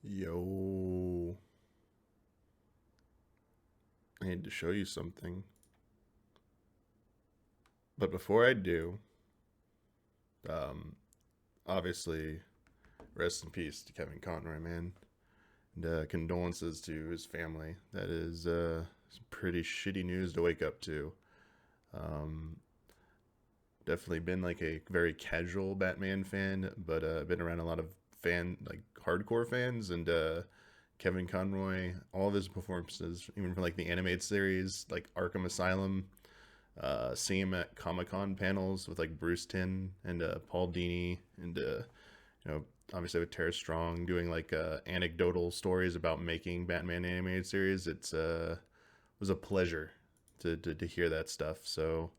Yo, I need to show you something. But before I do, um, obviously, rest in peace to Kevin Conroy, man. And condolences to his family. That is some pretty shitty news to wake up to. Um, Definitely been like a very casual Batman fan, but been around a lot of like hardcore fans, and Kevin Conroy, all of his performances, even from like the animated series, like Arkham Asylum, see him at Comic Con panels with like Bruce Timm and Paul Dini, and obviously with Tara Strong doing like anecdotal stories about making Batman animated series. It's was a pleasure to hear that stuff. So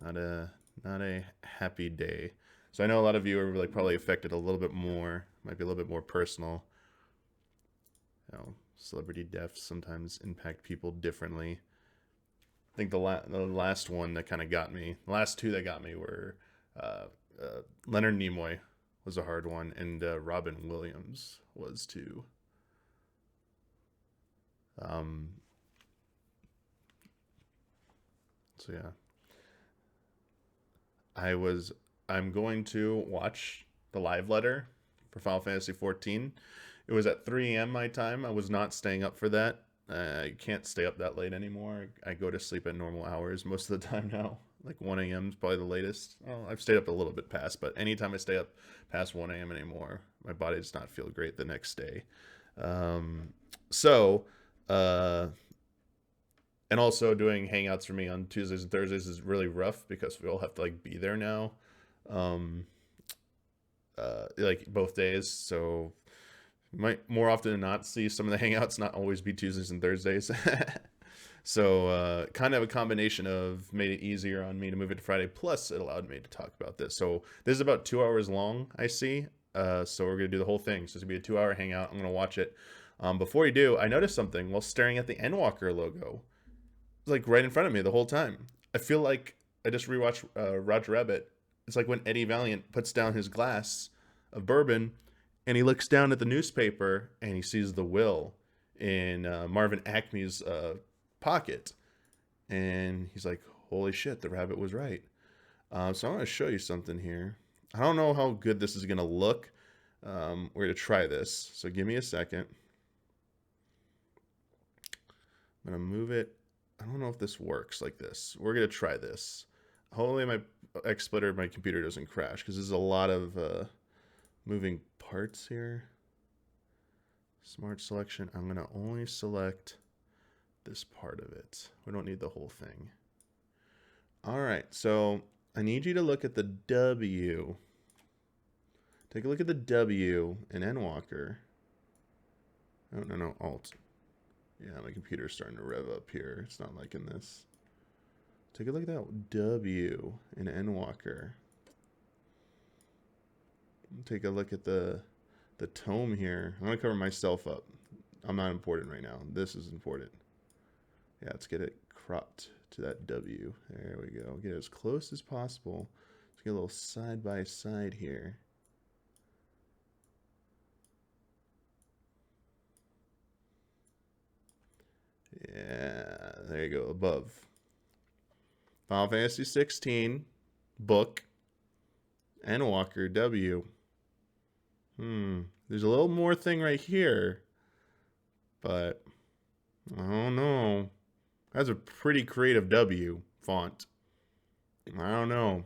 not a happy day. So I know a lot of you are like probably affected a little bit more. Might be a little bit more personal. Celebrity deaths sometimes impact people differently. I think the last one that kind of got me, the last two that got me were Leonard Nimoy was a hard one, and Robin Williams was too. Um, so yeah, I was. I'm going to watch the live letter for Final Fantasy 14. It was at 3 a.m. my time. I was not staying up for that. I can't stay up that late anymore. I go to sleep at normal hours most of the time now. Like 1 a.m. is probably the latest. Well, I've stayed up a little bit past, but anytime I stay up past 1 a.m. anymore, my body does not feel great the next day. Um, so, uh, and also doing hangouts for me on Tuesdays and Thursdays is really rough because we all have to like be there now, um, like both days. So might more often than not see some of the hangouts not always be Tuesdays and Thursdays. So kind of a combination of made it easier on me to move it to Friday. Plus, it allowed me to talk about this. So this is about 2 hours long. I see. So we're gonna do the whole thing. So it's gonna be a 2 hour hangout. I'm gonna watch it. Before you do, I noticed something while staring at the Endwalker logo. It's like right in front of me the whole time. I feel like I just rewatched Roger Rabbit. It's like when Eddie Valiant puts down his glass of bourbon and he looks down at the newspaper and he sees the will in Marvin Acme's pocket. And he's like, holy shit, the rabbit was right. So I'm going to show you something here. I don't know how good this is going to look. We're going to try this. So give me a second. I'm going to move it. I don't know if this works like this. We're going to try this. Hopefully my XSplitter, my computer doesn't crash because there's a lot of moving parts here. Smart selection. I'm going to only select this part of it. We don't need the whole thing. All right, so I need you to look at the W. Take a look at the W in Endwalker. Oh, no, Alt. Yeah, my computer's starting to rev up here. It's not liking this. Take a look at that W in Endwalker. Take a look at the tome here. I'm going to cover myself up. I'm not important right now. This is important. Yeah, let's get it cropped to that W. There we go. Get it as close as possible. Let's get a little side by side here. Yeah, there you go, above. Final Fantasy 16, book, Endwalker, W. There's a little more thing right here, but I don't know. That's a pretty creative W font. I don't know.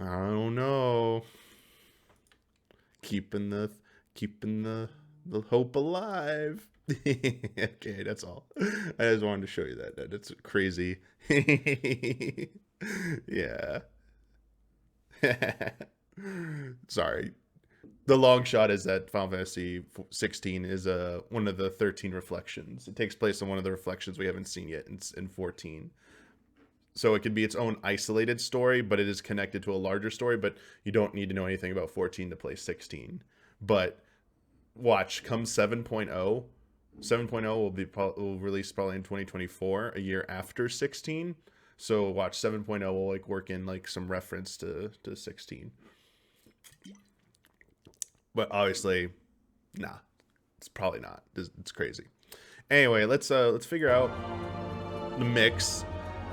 I don't know. Keeping the keeping the hope alive. Okay, that's all. I just wanted to show you that. That's crazy. Yeah. Sorry. The long shot is that Final Fantasy 16 is one of the 13 reflections. It takes place in one of the reflections we haven't seen yet in 14. So it could be its own isolated story, but it is connected to a larger story. But you don't need to know anything about 14 to play 16. But watch, come 7.0, 7.0 will release probably in 2024, a year after 16. So watch 7.0 will like work in like some reference to 16. but obviously, nah, it's probably not. It's crazy. Anyway, let's figure out the mix.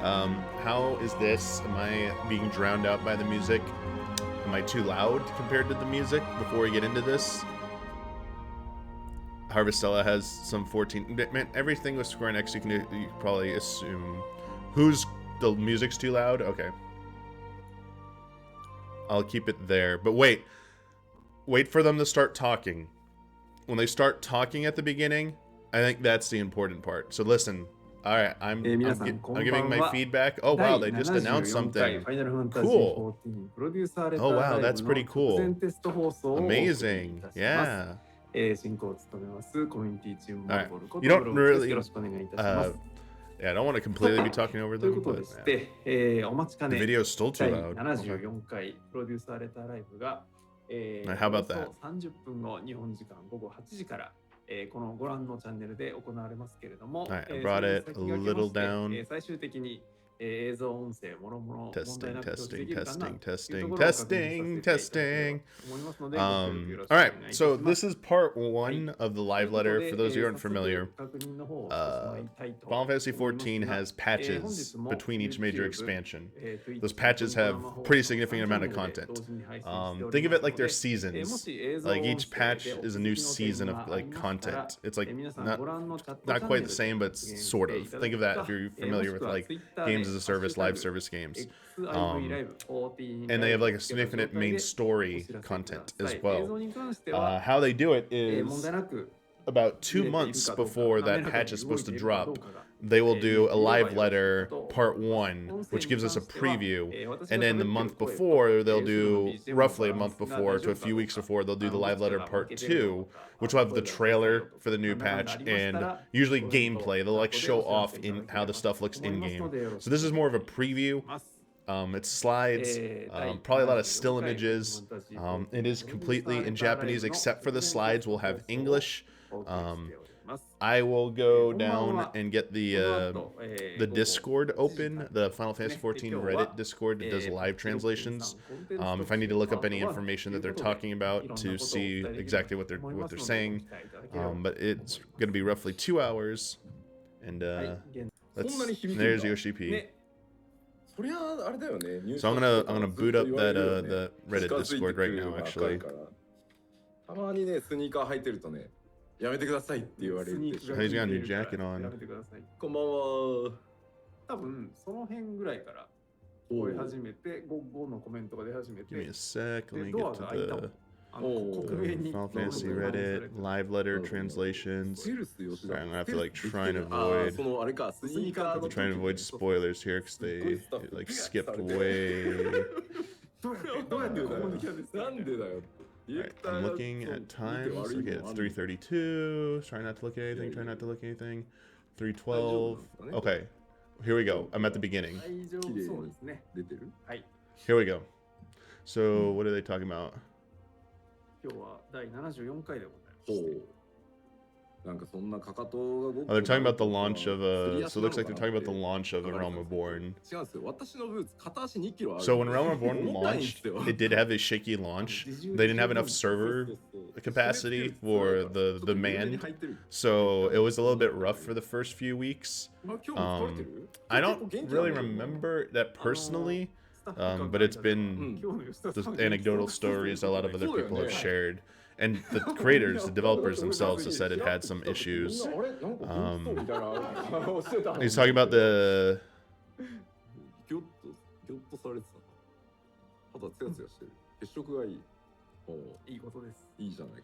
How is this? Am I being drowned out by the music? Am I too loud compared to the music before we get into this? Harvestella has some 14. Man, everything with Square Enix you can probably assume. The music's too loud? Okay. I'll keep it there. But wait for them to start talking. When they start talking at the beginning, I think that's the important part. So listen. All right, I'm giving my feedback. Oh wow, they just announced something. Cool. Oh wow, that's pretty cool. Amazing. Yeah. All right. You don't really. Yeah, I don't want to completely be talking over them, but the video is still too loud. Okay. How about that? 30分後日本時間午後8時からこのご覧のチャンネルで行われますけれども、 I brought it a little down. 最終的に映像音声もろもろ問題なく表示できるかなというところを確認させていただきたいと思いますので、 all right, so this is part 1 of the live letter. For those of you who aren't familiar, Final Fantasy XIV has patches between each major expansion. Those patches have pretty significant amount of content. Think of it like they're seasons. Like each patch is a new season of like content. It's like not quite the same, but sort of. Think of that if you're familiar with like games as a service, live service games. And they have like a significant main story content as well. How they do it is about 2 months before that patch is supposed to drop, they will do a live letter part 1, which gives us a preview, and then the month before they'll do, roughly a month before to a few weeks before, they'll do the live letter part 2, which will have the trailer for the new patch and usually gameplay. They'll like show off in how the stuff looks in game. So this is more of a preview. It's slides, probably a lot of still images. It is completely in Japanese except for the slides will have English. I will go down and get the Discord open, the Final Fantasy XIV Reddit Discord that does live translations. If I need to look up any information that they're talking about to see exactly what they're saying, but it's going to be roughly 2 hours, and there's Yoshi P. So I'm gonna boot up that the Reddit Discord right now actually. たまにねスニーカー履いてるとねやめてくださいって言われる。 He's got a new jacket on. こんばんは。多分その辺ぐらいから声始めて5のコメントが出始めて Give me a sec. Let me get to the Final Fantasy Reddit Reddit live letter translations. Sorry, I'm gonna have to like try and avoid. そのあれかスニーカー I'm trying to avoid spoilers here because they like skipped way. どうやってここに来たんですか。なんでだよ。 Right, I'm looking at times. Okay, it's 3:32. Try not to look at anything. Try not to look at anything. 3:12. Okay, here we go. I'm at the beginning. そうですね。出てる？ はい。 Here we go. So, what are they talking about? 今日は第74回でございます。 なんかそんなかかとが動く。 Oh, they're talking about the launch of a. So it looks like they're talking about the launch of A Realm Reborn. 違うんですよ。私のブーツ片足2キロある。 So when Realm Reborn launched, it did have a shaky launch. They didn't have enough server capacity for the demand, so it was a little bit rough for the first few weeks. I don't really remember that personally, but it's been the anecdotal stories a lot of other people have shared. And the creators, the developers themselves have said it had some issues. He's talking about the...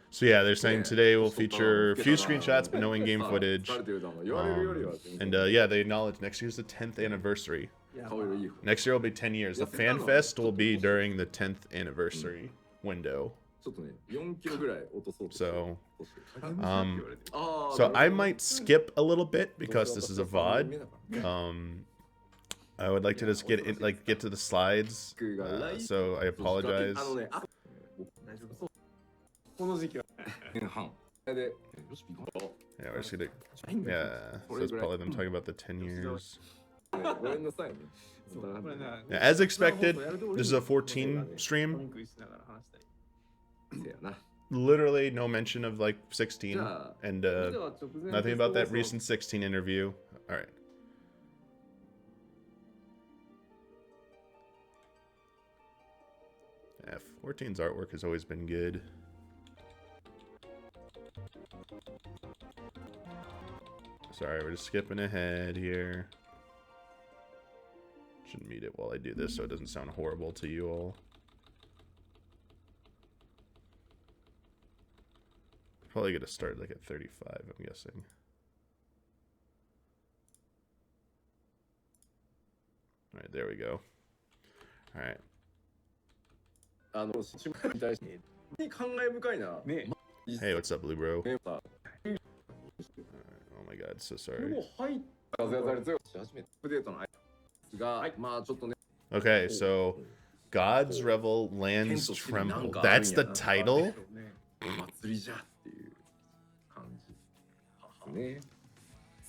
So yeah, they're saying today will feature a few screenshots but no in-game footage. And yeah, they acknowledge next year's the 10th anniversary. Next year will be 10 years. The Fan Fest will be during the 10th anniversary window. So, so I might skip a little bit because this is a VOD. I would like to just get to the slides. So I apologize. Yeah, we're just gonna. Yeah, so it's probably them talking about the 10 years. Yeah, as expected, this is a 14 stream. literally no mention of like 16 Yeah. and それでは直前 nothing テスト about that 放送 recent 16 interview. All right. Yeah, 14's artwork has always been good. Sorry, we're just skipping ahead here. Shouldn't mute it while I do this so it doesn't sound horrible to you all. Probably gonna start like at 35, I'm guessing. All right, there we go. All right. 質問に対して感慨深いな。ね Hey, what's up, Blue Bro? ねさ Oh my god, so で sorry. も入った風当たり強くし始めたアップデートのですが、まあちょっとね。 Okay, so God's Revel Lands Tremble. That's the title? 祭りじゃっていう感じですね。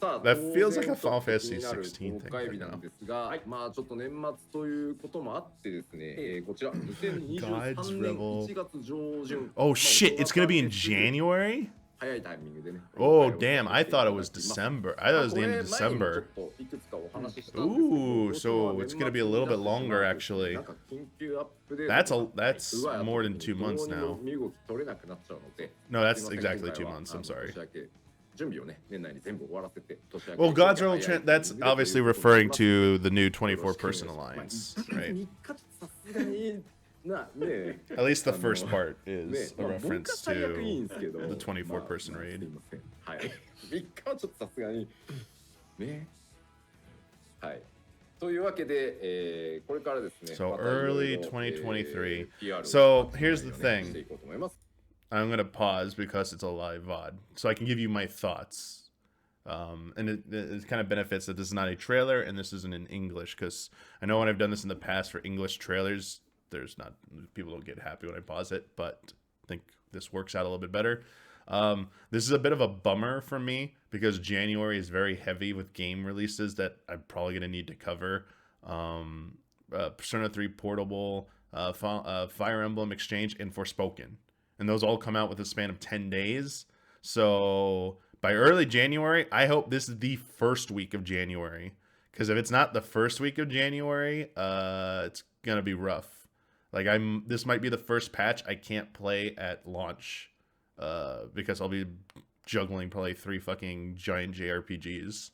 さあ、 That feels like a 当 Final 然 Fantasy 気になる 16 thing 公開日 right なん now. ですが、まあちょっと年末ということもあってですね、こちら God's 2023年 Revel 1月上旬 Oh shit, it's gonna be in January? 早いタイミングでね。 Oh damn, I thought it was December. I thought it was the end of これ前にも December. ちょっといくつかお話ししたんですけど Ooh, so it's gonna be a little bit longer actually. なんか緊急アップデート That's more than 2 months どうに now. も身動き取れなくなっちゃうので、 No, that's すいません exactly 2今回は months. I'm sorry. 年明け準備をね、年内に全部終わらせて年明け Well, God's Revel 早い that's タイミングで obviously ということで referring to the new 24-person まあ alliance, 3 right? 日ちょっとさすがになね At least the first part ね is a まあ僕は reference 最悪いいん to ですけど the 24-person まあ raid. すいませんはい3日はちょっとさすがにねはいというわけで、これからですね So またいろい early ろ2023. PR を So here's the して thing. いこうと思います I'm gonna pause because it's a live VOD, so I can give you my thoughts. And it kind of benefits that this is not a trailer and this isn't in English, because I know when I've done this in the past for English trailers, people don't get happy when I pause it, but I think this works out a little bit better. This is a bit of a bummer for me because January is very heavy with game releases that I'm probably gonna need to cover. Persona 3 Portable, Fire Emblem Exchange, and Forspoken. And those all come out with a span of 10 days. So by early January, I hope this is the first week of January. Because if it's not the first week of January, it's going to be rough. Like this might be the first patch I can't play at launch. Because I'll be juggling probably 3 fucking giant JRPGs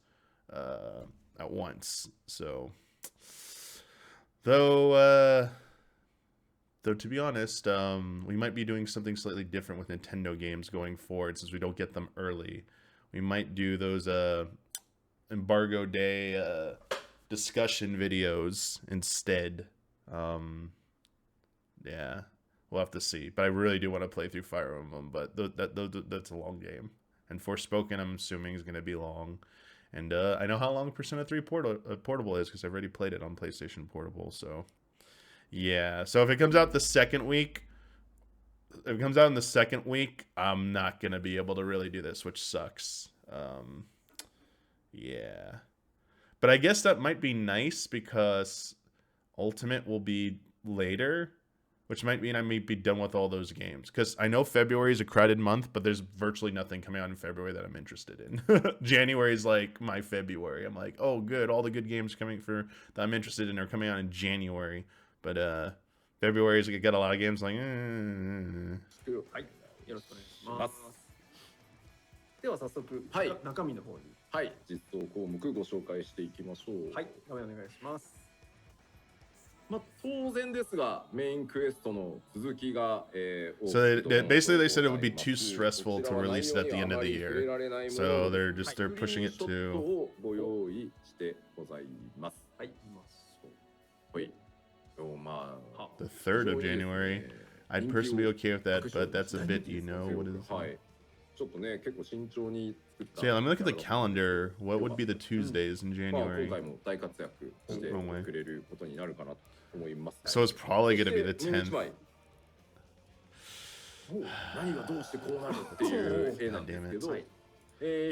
at once. So, though to be honest, we might be doing something slightly different with Nintendo games going forward since we don't get them early. We might do those embargo day discussion videos instead. Yeah, we'll have to see. But I really do want to play through Fire Emblem, but that's a long game. And Forspoken, I'm assuming, is going to be long. And I know how long Persona 3 Portable is because I've already played it on PlayStation Portable, so... Yeah, so if it comes out the second week, I'm not going to be able to really do this, which sucks. Yeah. But I guess that might be nice because Ultimate will be later, which might mean I might be done with all those games. Because I know February is a crowded month, but there's virtually nothing coming out in February that I'm interested in. January is like my February. I'm like, oh, good, all the good games that I'm interested in are coming out in January. But February is got a lot of games like はい、よろしくお願いします。では早速、はい中身の方に。はい実装項目ご紹介していきましょうはい、お願いします。まあ当然ですがメインクエストの続きが、So basically they said it would be too stressful to release it at the end of the year. So they're pushing it to ご用意してございますはい、見ましょう。はいまあ the 3rd of January. I'd personally be okay with that, but that's a bit, what is it? はいちょっとね結構慎重に作った So yeah, let me look at the calendar. What would be the Tuesdays in まあ January? 今回も大活躍してくれることになるかなと思います So it's probably going to be the そしてもう一 10th. 枚何がどうしてこうなるっていう絵なんですけど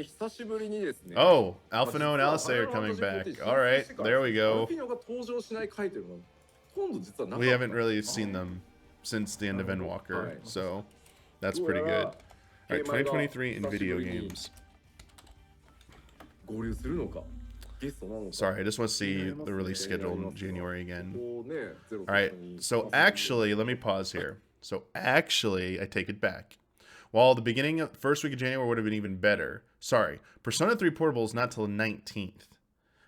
久しぶりにですね Oh, Alphino and Alistair are coming back. All right, there we アル go. フィノが登場しない書いてるのほとんど実はなかった We haven't really seen them since the end of Endwalker, Alright. so That's pretty good. All right, 2023 in video games. Sorry, I just want to see the release schedule in January again. All right, so actually, let me pause here. So actually, I take it back. While the beginning of first week of January would have been even better. Sorry, Persona 3 Portable is not till the 19th.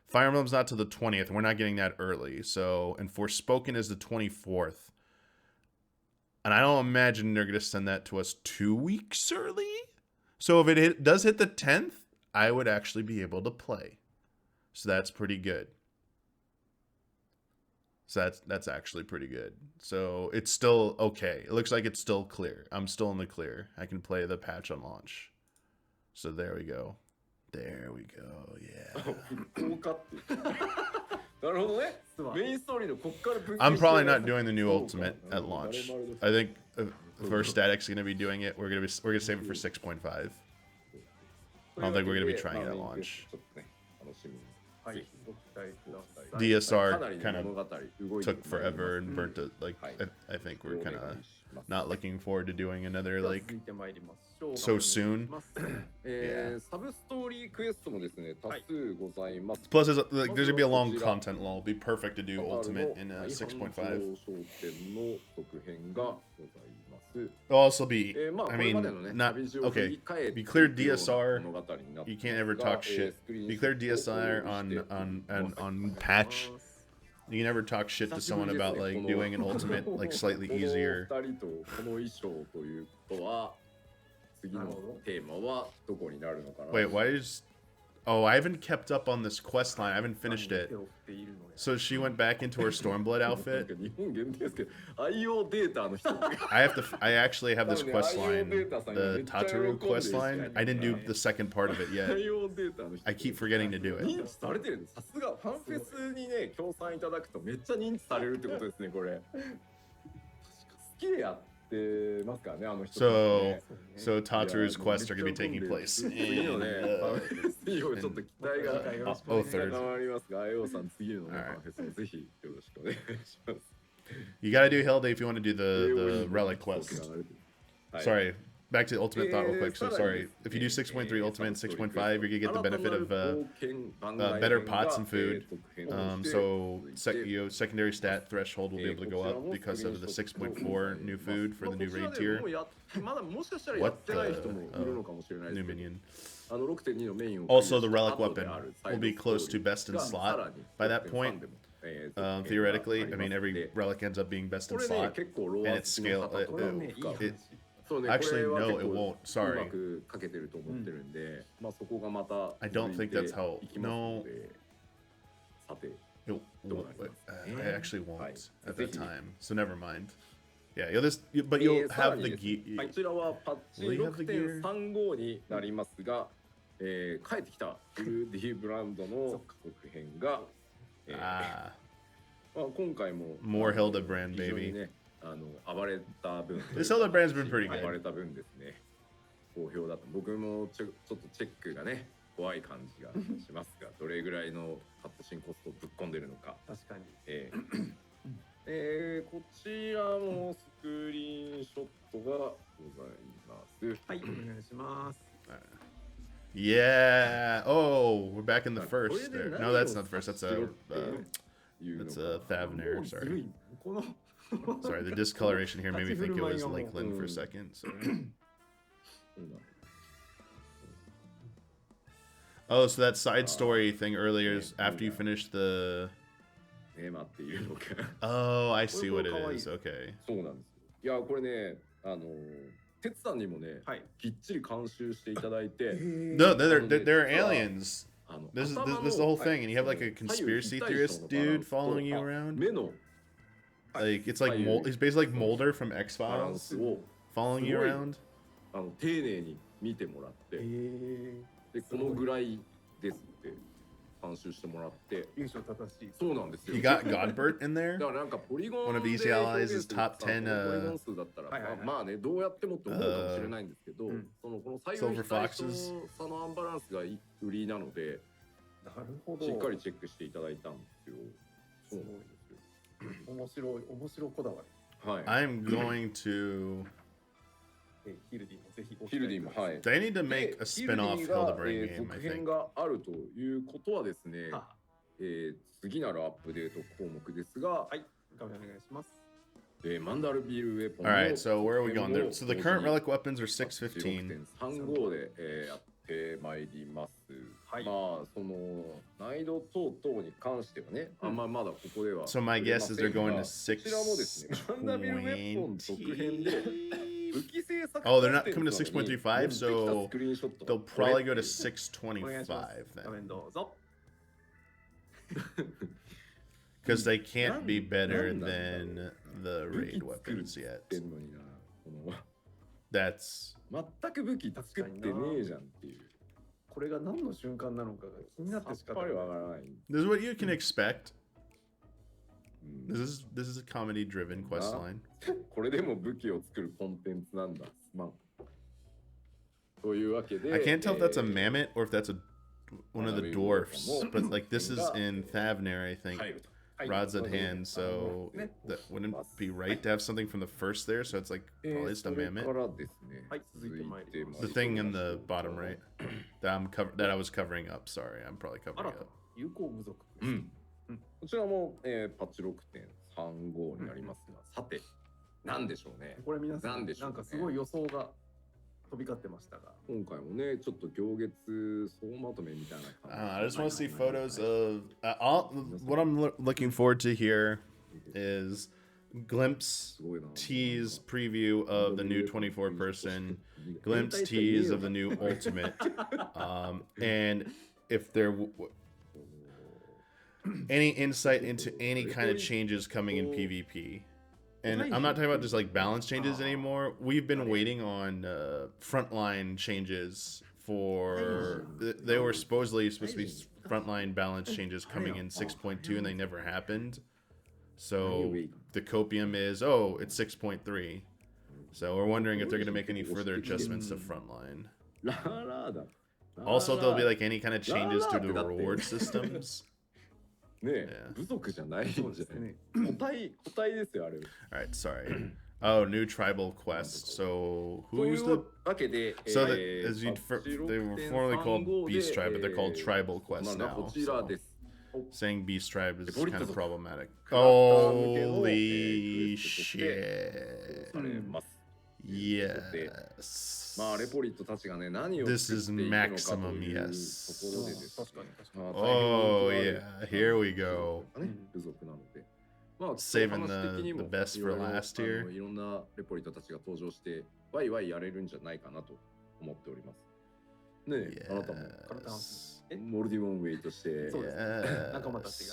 Fire Emblem's not till the 20th, and we're not getting that early. So, and Forspoken is the 24th. And I don't imagine they're going to send that to us 2 weeks early. So if it does hit the 10th, I would actually be able to play. So that's pretty good. So that's actually pretty good. So it's still okay. It looks like it's still clear. I'm still in the clear. I can play the patch on launch. So there we go. There we go. Yeah. I'm probably not doing the new Ultimate at launch. I think if Static's gonna be doing it, we're gonna save it for 6.5. I don't think we're gonna be trying it at launch. DSR kind of took forever and burnt it. Like I think we're kind of not looking forward to doing another like so soon. Yeah. Plus, there's gonna be a long content lull. It'll be perfect to do Ultimate in 6.5. It'll also be, I mean, not okay. Be clear DSR. You can't ever talk shit. Be clear DSR on patch. You can never talk shit to someone about like doing an Ultimate like slightly easier. Wait, why is... Oh, I haven't kept up on this quest line. I haven't finished it. So she went back into her Stormblood outfit. I actually have this quest line, the Tataru quest line. I didn't do the second part of it yet. I keep forgetting to do it. So Tataru's quests are going to be taking place in third. You got to do Hilde if you want to do the relic quest. Sorry, back to Ultimate Thought real quick. So sorry, if you do 6.3 Ultimate and 6.5, you're going to get the benefit of better pots and food. So secondary stat threshold will be able to go up because of the 6.4 new food for the new raid tier. What the? New minion. Also, the relic weapon will be close to best in slot by that point. Theoretically, I mean, every relic ends up being best in slot, and its scale. Actually, no, it won't. Sorry. I don't think that's how. No. I actually won't at that time. So never mind. Yeah, but you'll have the gear. Will you have the gear? 帰ってきたブルーディーブランドの続編が、今回も more Hildebrand baby ね、暴れた分 This Hildebrand's been pretty good 暴れた分ですね好評だと僕もちょっとチェックがね怖い感じがしますがどれぐらいのカットシンコストをぶっ込んでるのか確かにこちらもスクリーンショットがございますはいお願いします Yeah. Oh, we're back in the first there. No, that's not the first. That's a Thavnair. Sorry. Sorry, the discoloration here made me think it was Lakeland for a second. Sorry. Oh, so that side story thing earlier is after you finish the... Oh, I see what it is. Okay. いや、これね、哲さんにもね、きっちり監修していただいて。No, they're aliens. This is the whole thing, and you have like a conspiracy theorist dude following you around. Like it's like he's basically like Mulder from X-Files, following you around. 丁寧に見てもらって、でこのぐらいですって監修してもらって、そうなんですよ。You got Godbert in there? だからなんかポリゴン One of Easy Allies' top 10. ポリゴン数だったら、まあねどうやってもって思うかもしれないんですけど、そのこの左右非対称差のアンバランスが売りなので、なるほど。しっかりチェックしていただいたんですよ。そうなんですよ。面白いこだわり。はい。I'm going to ヒルディもぜひご期ヒル待ください。ディもはい。 They need to で make a ヒルデ spin-off ィが、 Hildebrand game, 続 I 編 think. があるということはですね、は次なるアップデート項目ですが、はい、画面お願いします。マンダルビールウェポン All の right, so where are we going? There, 続 so 編 the も current 同時に relic weapons are 615. 6.35で、やってまいります。はいまあその難易度等々に関してはね、あんまりまだここでは So my guess is they're going to こちらもですね、マンダルビールウェポン続編で 620. 武器製作 Oh, they're not コンテンツ coming to なのに 6.35, 持ってきた so スクリーンショット they'll これ probably go to お願いします。 625画 then. 面どうぞ。 Because they can't be better なんだ than the 武器 raid 作るっ weapons て言 yet. ってんのにな、この That's 全く武器作ってねえじゃんっていう。これが何の瞬間なのかが気になって仕さっぱり方ない。わからない。 this is what you can expect. うん This is a comedy driven quest line. これでも武器を作るコンテンツなんだ。すまん。というわけで、 I can't tell if that's a mammoth or if that's one of the dwarfs, but like this is in Thavner, I think. 入ると。 Rods at hand, so that wouldn't be right to have something from the first there. So it's like probably just a それ mammoth. からですね、はい、続いて参ります。 The thing in the bottom right that I was covering up. Sorry, I'm probably 新 covering た up. 有効部族。うんこちらも、パッチ 6.35 になりますが、さて、なんでしょうね。これ皆さん、なんでしょうねなんかすごい予想が飛び交ってましたが。今回もね、ちょっと行月総まとめみたいな感じ。 I just want to see photos of what I'm looking forward to here is glimpse すごいな tease preview of the new 24 person, glimpse tease of the new ultimate, and if there any insight into any kind of changes coming in PvP. And I'm not talking about just like balance changes anymore. We've been waiting on frontline changes for. They were supposed to be frontline balance changes coming in 6.2, and they never happened. So the copium is it's 6.3. So we're wondering if they're going to make any further adjustments to frontline. ラーラーだ。 Also, if there'll be like any kind of changes to the reward systems. ねえ Yeah. 部族じゃないんじゃそうですね。ない個体ですよ、あれ。 All right, sorry. Oh, new tribal quest. So とい who's う the わけで、 So that as they were formerly called Beast Tribe, but they're called Tribal Quests まあ now. こちら So です。 saying Beast Tribe is Bonito. kind of problematic. クラフター向けの Holy クエストとしてされ shit! ます。 Yes. まあレポリットたちがね何を This 作 is っていくのかと maximum いうと yes. ころでですね。確かに確かに。まあ Oh 大変人気 yeah, のある here we go. ね部族なので。まあ Saving 話的にも the best いろ for いろ last here. いろんなレポリットたちが登場してワイワイやれるんじゃないかなと思っております。ねえ、あなたも Yes. モルディモンウェイとして。そうですね。 Yes. 仲間たち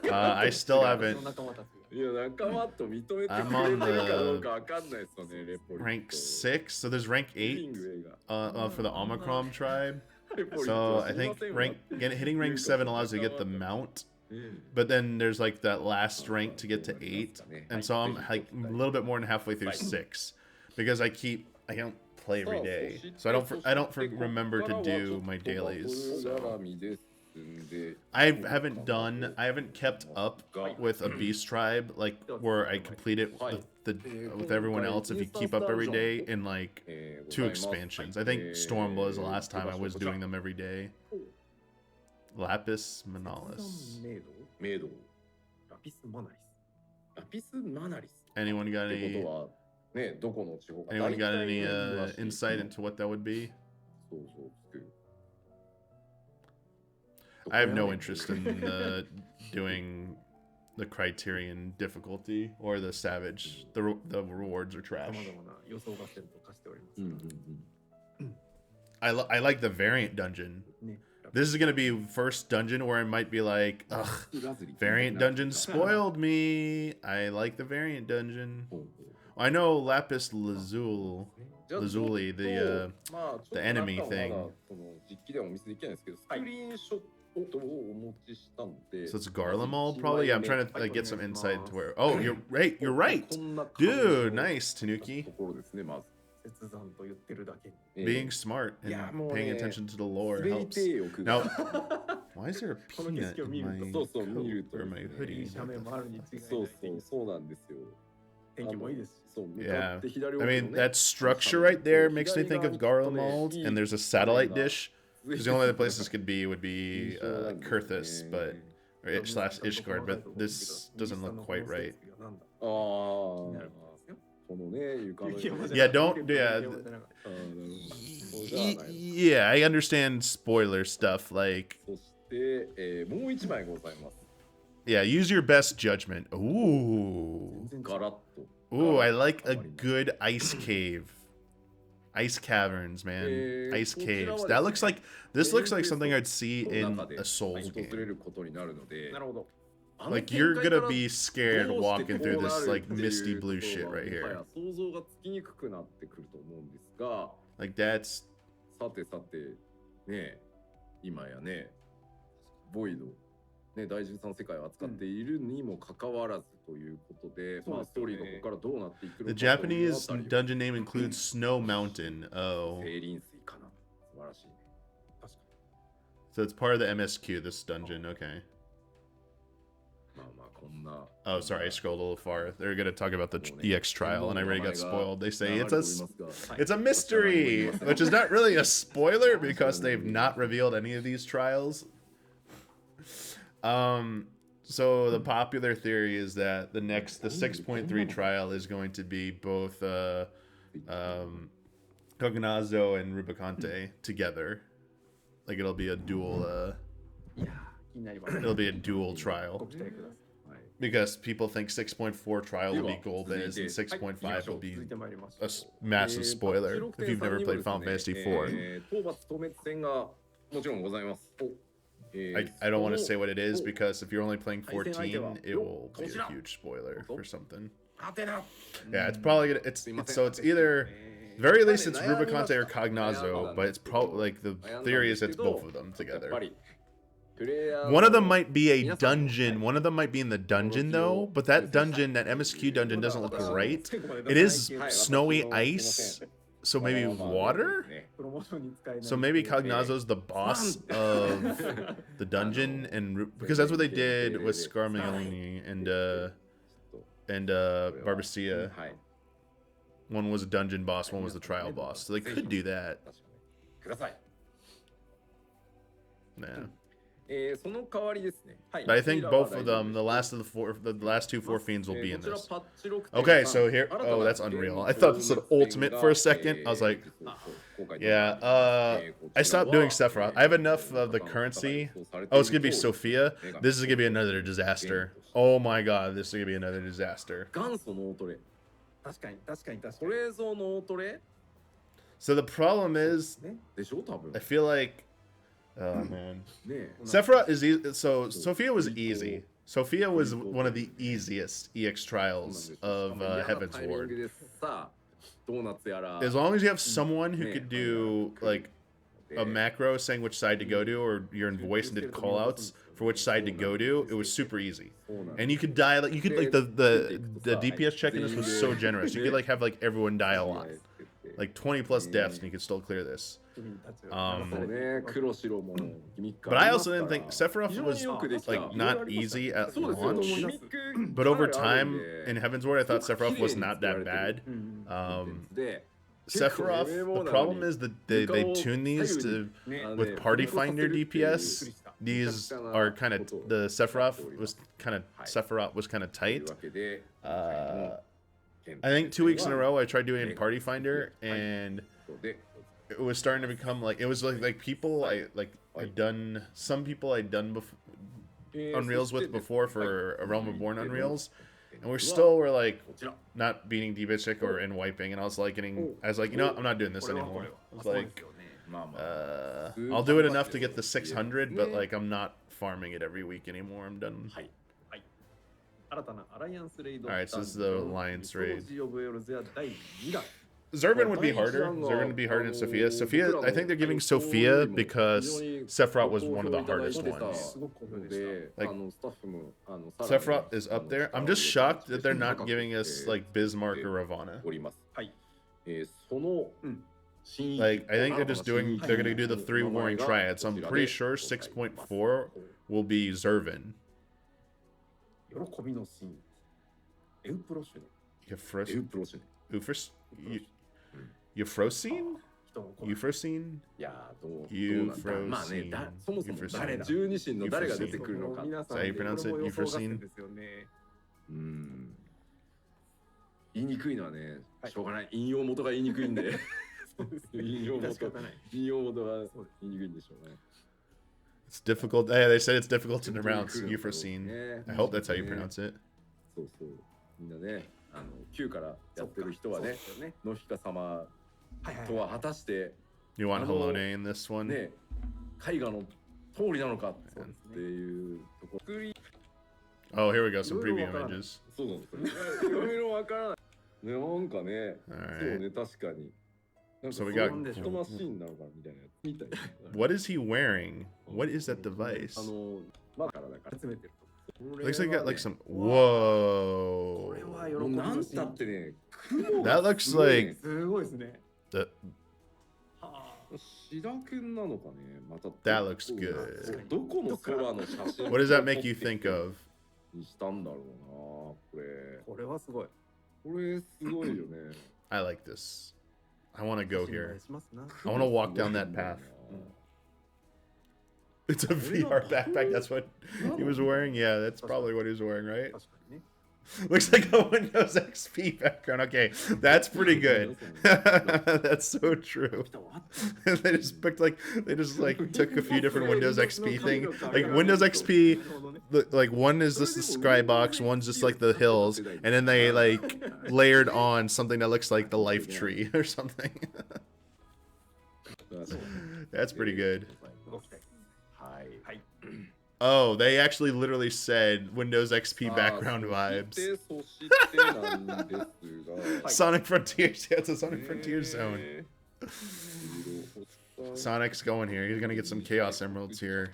が。 I still そ haven't の仲間たちが。いや、仲間と認めてくれて I'm る on かどう the かわかんないですよね、レポリット。 rank 6. So there's rank リン 8 グ映画 for the Omicron tribe. レポリッ So ト I 知りま think せんわ hitting rank 7 allows you to get the mount, but then there's like that last rank to get to 8, and so I'm like a little bit more than halfway through 6 because I don't play every day, so I don't remember to do my dailies. So. I haven't kept up with a beast tribe like where I complete it with everyone else. If you keep up every day in like 2 expansions, I think Storm was the last time I was doing them every day. Lapis Manalis. メイドメイド。ラピスマナリス。ラピスマナリス。 Anyone got ってこ any? とは、ね、どこの地方か。 Anyone got 大体 any 詳しい insight into what that would be? そうそう作る。 I have no interest in doing the criterion difficulty or the savage. The rewards are さ trash. まざまな予想がセット化しております。うんうんうん。 I like the variant dungeon. ね。 This is gonna be first dungeon where I might be like, ugh, variant dungeon spoiled me. I like the variant dungeon. I know Lapis Lazuli, the enemy thing. So it's Garlemald, probably. Yeah, I'm trying to get some insight into where. Oh, you're right. You're right, dude. Nice, Tanuki. 切断と言ってるだけに。 Being smart and paying attention to the lore helps. Now, why is there a peanut in my coat or my hoodie? 斜面もあるに違いない。そうなんですよ。Yeah. I mean, that structure right there makes me think of Garlemald, and there's a satellite dish. Because the only other places could be would be Kurthus, but or slash Ishgard, but this doesn't look quite right. Yeah, don't. Yeah, I understand spoiler stuff. Like, yeah, use your best judgment. Ooh, I like a good ice cave. Ice caverns, man. Ice caves. That looks like, this looks like something I'd see in a Souls game. Like, you're gonna be scared walking through this, like, misty blue shit right here. Like, that's... さてさてね、今やね、ボイドね、第13世界を扱っているにもかかわらずということで、まあストーリーがここからどうなっていくのか。 The Japanese dungeon name includes Snow Mountain. Oh. 聖林水かな。素晴らしい。確かに。So it's part of the MSQ, this dungeon. Okay. まあまあこんな。 Oh, sorry, I scrolled a little far. They're gonna talk about the EX trial, and I already got spoiled. They say it's a mystery, which is not really a spoiler because they've not revealed any of these trials. So the popular theory is that the 6.3 trial is going to be both Cognazo and Rubicante together. Like it'll be a dual trial. Because people think 6.4 trial will be Golbez and 6.5 will be a massive spoiler if you've never played Final Fantasy IV. I don't want to say what it is because if you're only playing 14, it will be a huge spoiler for something. Yeah, it's probably gonna. It's either very least it's Rubicante or Cognazo, but it's probably like the theory is it's both of them together. One of them might be a dungeon. One of them might be in the dungeon though, but that dungeon, that MSQ dungeon, doesn't look right. It is snowy ice. So maybe water? So maybe Cognazo's the boss of the dungeon, and because that's what they did with Scarmiglione and Barbacia. One was a dungeon boss, one was the trial boss. So they could do that. Nah. But I think both of them, the last two four fiends will be in this. Okay, so here, oh, that's unreal. I thought this was ultimate for a second. I was like, yeah. I stopped doing Sephiroth. I have enough of the currency. Oh, it's gonna be Sophia. This is gonna be another disaster. Oh my god, this is gonna be another disaster. So the problem is, I feel like. Oh man, Sephiroth is easy. So Sophia was easy. Sophia was one of the easiest EX trials of Heaven's Ward. As long as you have someone who could do like a macro saying which side to go to, or you're in voice and did callouts for which side to go to, it was super easy. And you could die like the DPS check in this was so generous. You could like have like everyone die a lot, like 20 plus deaths, and you could still clear this. But I also didn't think Sephiroth was like not easy at launch, but over time in Heaven's Ward I thought Sephiroth was not that bad. Sephiroth, the problem is that they tune these to with Party Finder DPS. These are kind of the Sephiroth was kind of tight. I think 2 weeks in a row I tried doing it in Party Finder, and it was starting to become like, it was like people I'd done before Unreals with before for A Realm Reborn Unreals, and we're like not beating DPS or in wiping, and I was like, you know what? I'm not doing this anymore. I was like, I'll do it enough to get the 600, but like I'm not farming it every week anymore. I'm done. Alright, so this is the Alliance raid. Zervan would be harder. Zervan would be harder than Sophia. Sophia, I think they're giving Sophia because Sephiroth was one of the hardest ones. Like, Sephiroth is up there. I'm just shocked that they're not giving us, like, Bismarck or Ravana. Like, I think they're going to do the 3 Warring Triads. So I'm pretty sure 6.4 will be Zervan. Euphrosyne? Euphrosyne? いやどうなんだまあねそもそも誰だ十二神の誰が出てくるのか How you pronounce it? Euphrosyne? 言いにくいのはねしょうがない引用元が言いにくいんで引用元が言いにくいんでしょうね It's difficult. Yeah, they said it's difficult to pronounce Euphrosyne. I hope that's how you pronounce it. そうそうみんなねQ からやってる人はねノヒカ様とは果たして You want Halone in this one? ね絵画の通りなのかっていうところ Oh, here we go. Some preview images. そうなんですよいろいろわからないなんかねそうね確かに So we got. What is he wearing? What is that device? Looks like he got like some. Whoa. That looks like. The, that looks good. What does that make you think of? I like this. I want to go here. I want to walk down that path. It's a VR backpack. That's what he was wearing. Yeah, that's probably what he was wearing, right? Looks like a Windows XP background. Okay, that's pretty good. That's so true. They just picked they just took a few different Windows XP things. Like Windows XP, like one is just the skybox, one's just like the hills, and then they layered on something that looks like the life tree or something. That's pretty good. Oh, they actually literally said Windows XP background vibes. Sonic Frontiers. Yeah, it's a Sonic Frontiers zone. Sonic's going here. He's gonna get some Chaos Emeralds here.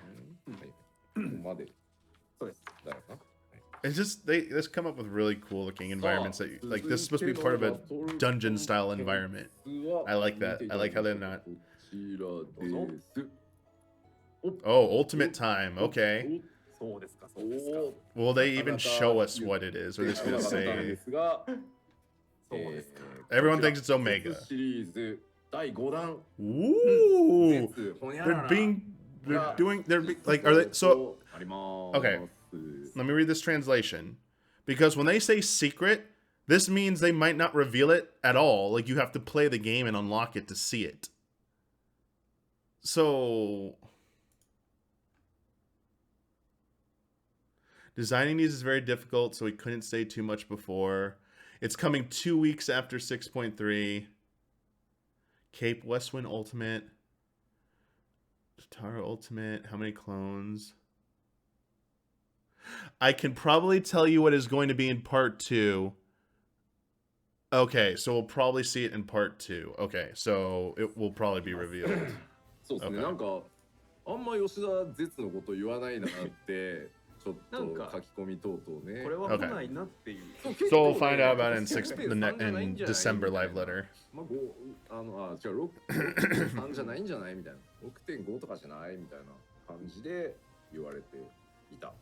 It's just they just come up with really cool looking environments that like this is supposed to be part of a dungeon style environment. I like that. I like how they're not. Oh, ultimate time. Okay. Will they even show us what it is? Or they're just gonna say everyone thinks it's Omega. Ooh. Are they so okay. Let me read this translation. Because when they say secret, this means they might not reveal it at all. Like you have to play the game and unlock it to see it. So designing these is very difficult, so we couldn't say too much before. It's coming 2 weeks after 6.3. Cape Westwind Ultimate. Tara Ultimate. How many clones? I can probably tell you what is going to be in part 2. Okay, so we'll probably see it in part 2. Okay, so it will probably be revealed. Okay. ちょっと書き込み等々ね。これは来ないなっていう。So we'll find out about it in December live letter. まあ違う6.3じゃないんじゃないみたいな。6.5 とかじゃないみたいな感じで言われていた。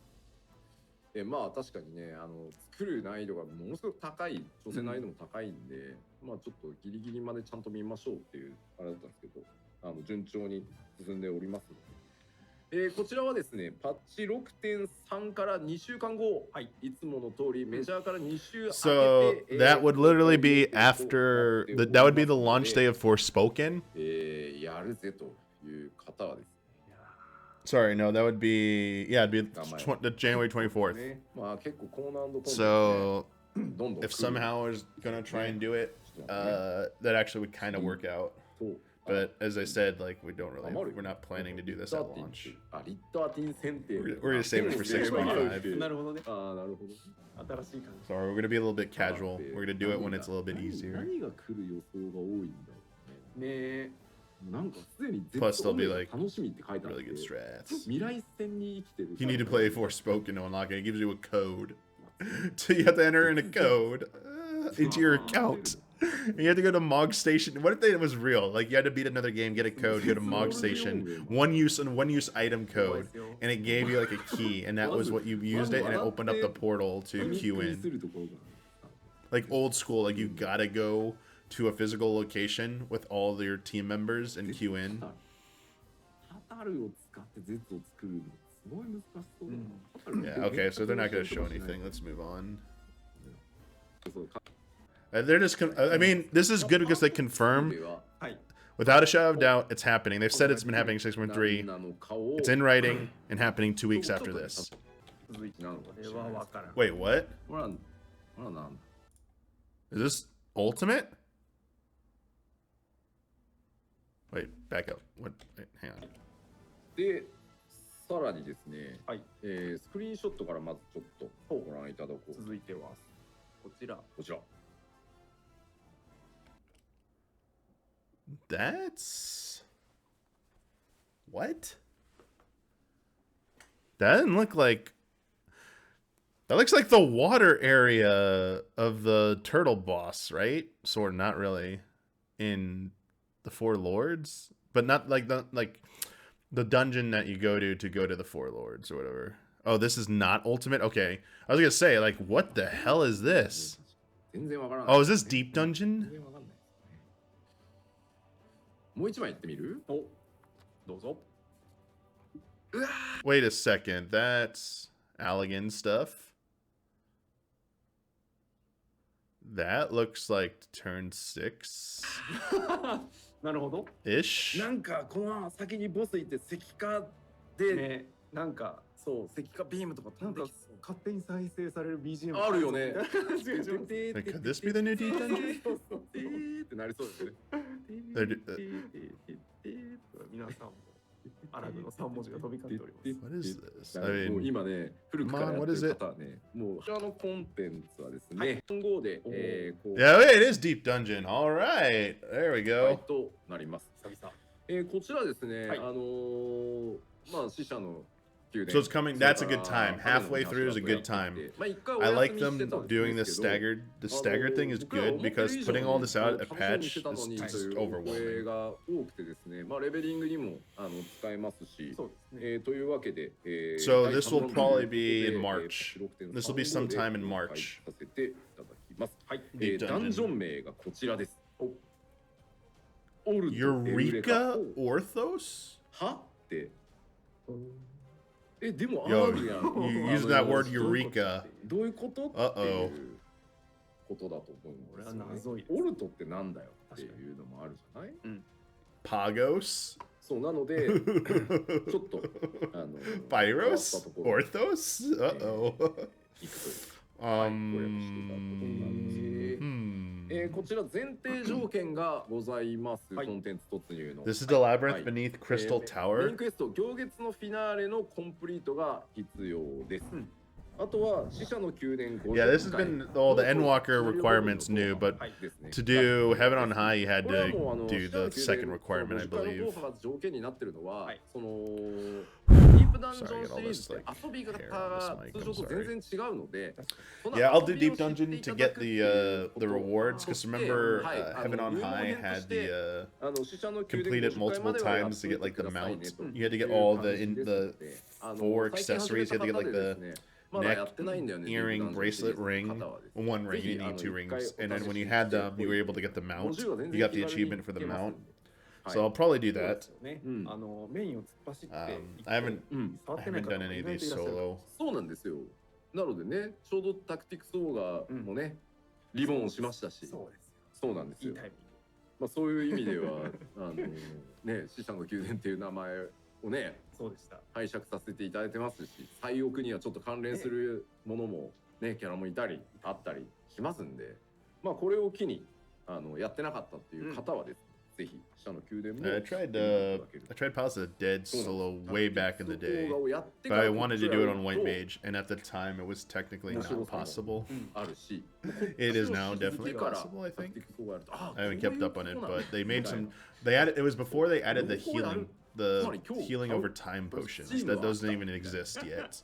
まあ確かにね作る難易度がものすごく高い、挑戦難易度も高いんで、まあちょっとギリギリまでちゃんと見ましょうっていうあれだったんですけど、順調に進んでおりますので。こちらはですね、パッチ 6.3 から2週間後、いつもの通りメジャーから2週空けて So that would literally be after that would be the launch day of Forspoken. やるぜという方はですね。Sorry, no, that would be it'd be January 24th. So if somehow I was gonna try and do it, that actually would kind of work out. But as I said, we're not planning to do this at launch. We're gonna save it for 6.5. なるほどね。なるほど。新しい感じ。 So we're gonna be a little bit casual. We're gonna do it when it's a little bit easier. 何が来る予想が多いんだろうね。ねえ。なんかすでに Plus there'll be like 楽しみって書いてあって really good strats. 未来戦に生きてる。You need to play Forspoken to unlock it. It gives you a code. So you have to enter in a code into your account. And you have to go to Mog Station. What if it was real? Like you had to beat another game, get a code, go to Mog Station, one use item code, and it gave you like a key, and that was what you used it, and it opened up the portal to queue in. like old school, like you gotta go to a physical location with all your team members and queue in. Yeah, okay, so they're not gonna show anything. Let's move on. They're just, I mean, this is good because they confirm, without a shadow of doubt, it's happening. They've said it's been happening 6.3. It's in writing and happening 2 weeks after this. Wait, what? Is this Ultimate? Wait, back up. What? Wait, hang on. で、さらにですね、はい、スクリーンショットからまずちょっとご覧いただこう。続いてはこちら。That's what? That doesn't look like. That looks like the water area of the turtle boss, right? Sort of, not really, in the Four Lords, but not like the dungeon that you go to the Four Lords or whatever. Oh, this is not Ultimate? Okay. I was gonna say, like, what the hell is this? Oh, is this Deep Dungeon? もう一枚行ってみる？お、どうぞ。Wait a second, that's Allegan stuff. That looks like turn 6. なるほど。Ish. なんかこの先にボスいて石化で、ね、なんかそう石化ビームとかなんか勝手に再生される BGM あるよね。Could this be the new Deep Dungeon? ってなりそうですね。皆さんもアラブの3文字が飛び交っております。What is this? I もう mean, 今ね古くからやってる方はね、もうこちらのコンテンツはですね、番号でこう yeah, wait, it is Deep Dungeon. All right, there we はい go. となります。久々。こちらですね、まあ死者の So it's coming. That's a good time. Halfway through is a good time. I like them doing this staggered. The staggered thing is good because putting all this out at patch is just overwhelming. が多くてですね、まあレベリングにも使えますし、というわけで、So this will probably be in March. This will be sometime in March. させていただきます。はい。ダンジョン名がこちらです。Eureka Orthos? はって。でも Yo, あるやん。you use that word Eureka. どういうことっていうことだと思うんですよね。オルトってなんだよっていうのもあるじゃない？ Pagos? そうなのでちょっとPyros? Orthos? Uh-oh. こちら前提条件がございます。コンテンツ突入の。This is the labyrinth beneath Crystal メイ Tower. ンクエスト行月のフィナーレのコンプリートが必要です。あとは死者の宮殿 Yeah, this has been all the Endwalker requirements new, but to do Heaven on High, you had to do the second requirement, I believe. 条件になってるのは、そのディープダンジョンシリーズで遊び方が通常と全然違うので、Yeah, I'll do Deep Dungeon to get the rewards, because remember Heaven on High had the complete it multiple times to get like the mount. You had to get all the 4 accessories. You had to get like the neck, earring, bracelet, ring, 1 ring. You need 2 rings, and then when you had them, you were able to get the mount. You got the achievement for the mount. So I'll probably do that. I haven't done any of these solo. そうなんですよ。なのでね、ちょうどタクティクスオーガーもね、リボンをしましたし、そうなんですよ。まあそういう意味ではね、死者の宮殿っていう名前をね、拝借させていただいてますし、最奥にはちょっと関連するものもね、キャラもいたりあったりしますんで、まあこれを機にやってなかったっていう方はですね、ぜひ死者の宮殿も I tried Palace of the Dead solo way back in the day, but I wanted to do it on White Mage, and at the time it was technically not possible. It is now definitely possible, I think. I haven't kept up on it, but they made some. They added. It was before they added the healing over time potions. That doesn't even exist yet.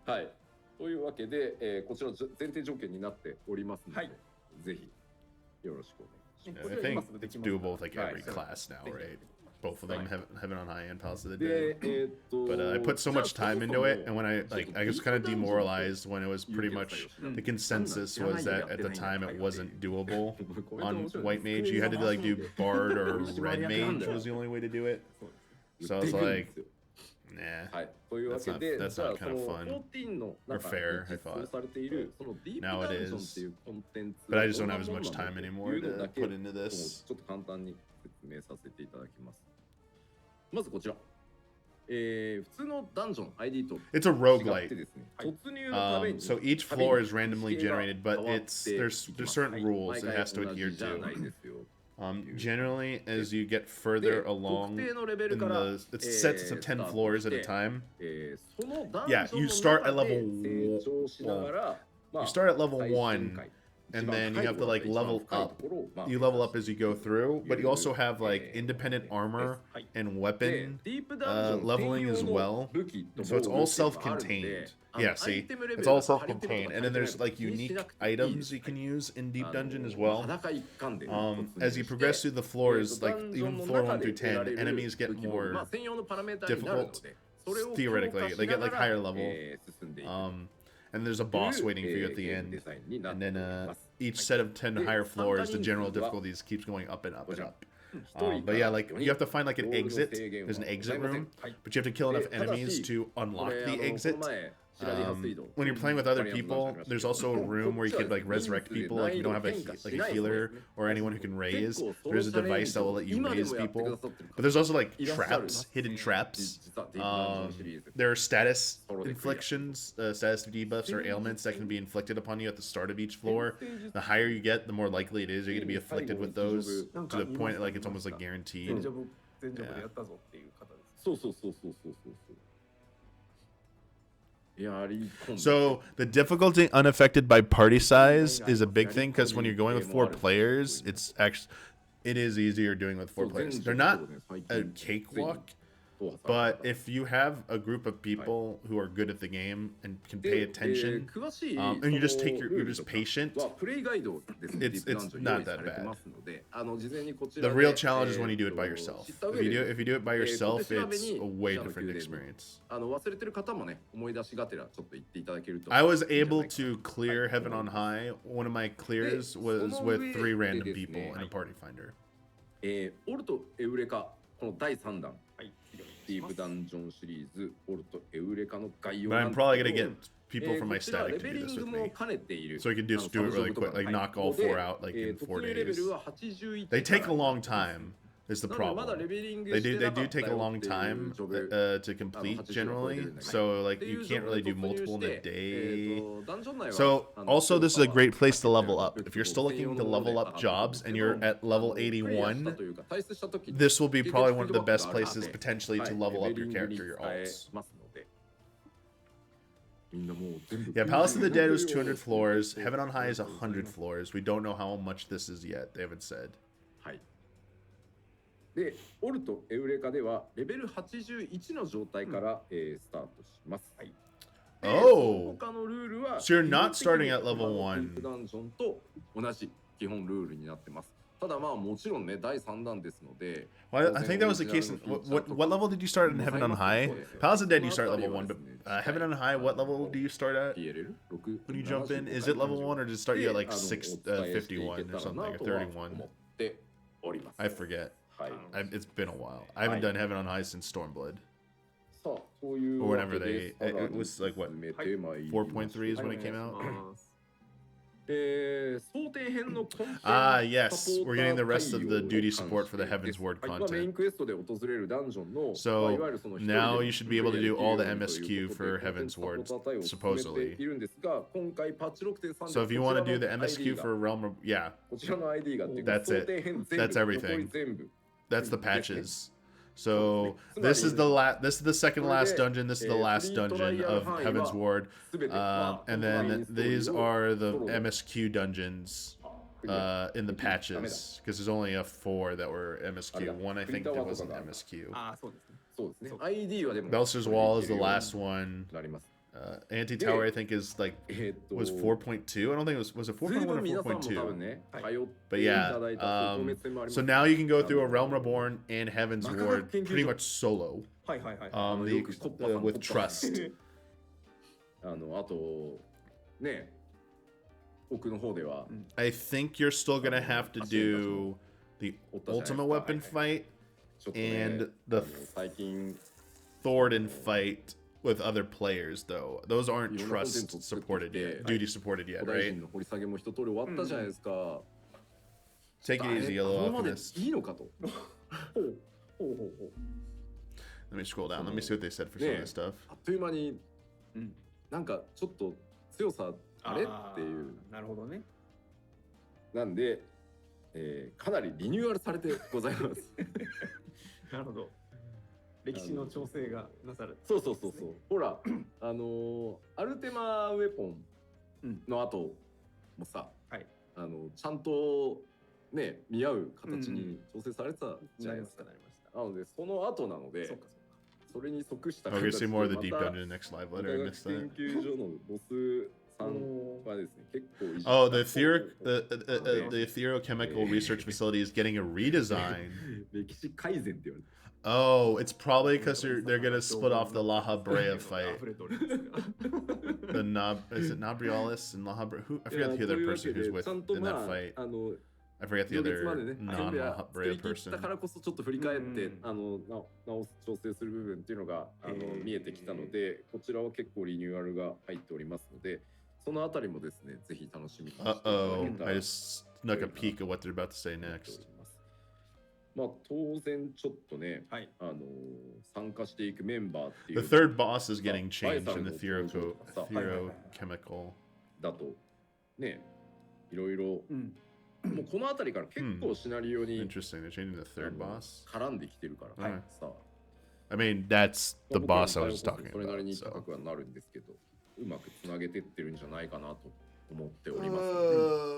はい。というわけで、こちら前提条件になっておりますので、ぜひよろしくお願いします。 I think it's doable with like every class now, right? both of them, Heaven on High and Palace of the Dead. But I put so much time into it, and when I was kind of demoralized when it was pretty much the consensus was that at the time it wasn't doable on White Mage. You had to like do Bard or Red Mage was the only way to do it. So I was like, nah, that's not kind of fun or fair, I thought. Now it is. But I just don't have as much time anymore to put into this. 明させていただきます。まずこちら。普通のダンジョン ID と It's a roguelite. So each floor is randomly generated, but there's certain rules it has to adhere to. Generally, as you get further along it's sets of 10 floors at a time. Yeah, you start at level 1. And then you have to like level up. You level up as you go through, but you also have like independent armor and weapon leveling as well. So it's all self-contained. Yeah, see, it's all self-contained, and then there's like unique items you can use in Deep Dungeon as well. As you progress through the floors, like even floor 1 through 10, enemies get more difficult. Theoretically, they get like higher level. And there's a boss waiting for you at the end. And then each set of 10 higher floors, the general difficulties keeps going up and up and up. But yeah, like you have to find like an exit. There's an exit room, but you have to kill enough enemies to unlock the exit. When you're playing with other people, there's also a room where you could like resurrect people. Like you don't have a healer or anyone who can raise. There's a device that will let you raise people. But there's also like traps, hidden traps. There are status inflictions, status debuffs or ailments that can be inflicted upon you at the start of each floor. The higher you get, the more likely it is you're going to be afflicted with those to the point like it's almost like guaranteed. Yeah. So the difficulty unaffected by party size is a big thing because when you're going with 4 players, it is easier doing with 4 players. They're not a cakewalk, but if you have a group of people who are good at the game and can pay attention, and you're just patient, it's not that bad. The real challenge is when you do it by yourself. If you do it by yourself, it's a way different experience. I was able to clear Heaven on High. One of my clears was with 3 random people in a party finder. But I'm probably gonna get people from my static to do this with me, so I can just do it really quick, like knock all 4 out like in 4 days. They take a long time. Is the problem. They do take a long time to complete generally, so like you can't really do multiple in a day. So also this is a great place to level up. If you're still looking to level up jobs and you're at level 81, this will be probably one of the best places potentially to level up your character, your alts. Yeah, Palace of the Dead was 200 floors. Heaven on High is 100 floors. We don't know how much this is yet. They haven't said. で、オルト・エウレカではレベル81の状態から、スタートします。はい。Oh, so you're not starting at level 1. ダンジョンと同じ基本ルールになってます。ただまあもちろんね第3弾ですので。Well, I think that was the case. What level did you start in Heaven on High? Palace of the Dead you start at level 1, but Heaven on High, what level do you start at when you jump in? Is it level 1 or does it start you at like 51 or something or 31? I forget. It's been a while. I haven't done Heaven on High since Stormblood. Or whenever it was like what, 4.3 is when it came out? Yes, we're getting the rest of the duty support for the Heaven's Ward content. So now you should be able to do all the MSQ for Heaven's Ward, supposedly. So if you want to do the MSQ for Realm, yeah, that's it. That's everything. That's the patches. So this is the second last dungeon. This is the last dungeon of Heaven's Ward, and then these are the MSQ dungeons in the patches because there's only 4 that were MSQ. One I think that was an MSQ. Belser's Wall is the last one. Anti-Tower, I think, is like was 4.2. I don't think it was it 4.1 or 4.2? But yeah, so now you can go through a Realm Reborn and Heaven's Ward pretty much solo. With trust. あとね、奥の方では I think you're still gonna have to do the ultimate weapon fight and the Thornton fight with other players, though. Those aren't trust supported yet, duty supported yet, right? 掘り下げも一通り終わったじゃないですか。 Take it easy, Yellow このまで Alchemist. いいのかと。 Let me scroll down. Let me see what they said for some of this stuff. あっという間になんかちょっと強さあれっていう。なるほどね。なんで、かなりリニューアルされてございます。なるほど。歴史の調整がなされて、そうそうそうそう。ほら、アルテマウェポンの後もさ、はい、ちゃんとね見合う形に調整されてたじゃないですか。なのでその後なので、それに即した形でまた研究所のボスさんはですね結構いじった。Oh, the Etherochemical Research Facility is getting a redesign. 歴史改善って言われて。 Oh, it's probably because they're gonna split off the La Habrea fight. Is it Nabrialis and La Habrea? Who I forget the other person who's with in that fight. I forget the other non-La Habrea person. だからこそちょっと振り返って直す調整する部分っていうのが見えてきたので、こちらは結構リニューアルが入っておりますので、そのあたりもですねぜひ楽しみにしていただけたら。I just snuck a peek of what they're about to say next. まあ当然ちょっとね、参加していくメンバーっていう The third boss is getting changed in the Etherochemical だとね、いろいろもうこのあたりから結構シナリオに Interesting, they're changing the third boss. 絡んできてるからさ。I mean, that's the boss I was talking それなり about. に高くはなるんですけど、うまくつなげてってるんじゃないかなと思っております。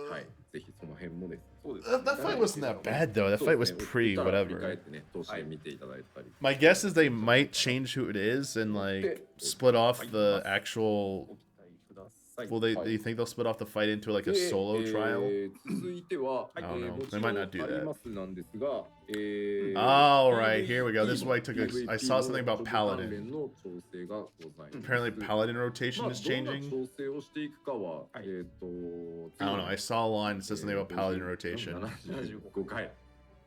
はい、ぜひその辺もですね。That fight wasn't that bad though. That fight was pretty whatever. 投資で見ていただいたり。 My guess is they might change who it is and like split off the actual. Well, do you think they'll split off the fight into like a solo trial? 続いては、I don't know. They might not do that. なんですが、All right, here we go. This is why I took. I saw something about Paladin. の調整がございます。 Apparently, Paladin rotation is どんな changing. 調整をしていくかは、I don't know. I saw a line that says something about Paladin rotation. 75回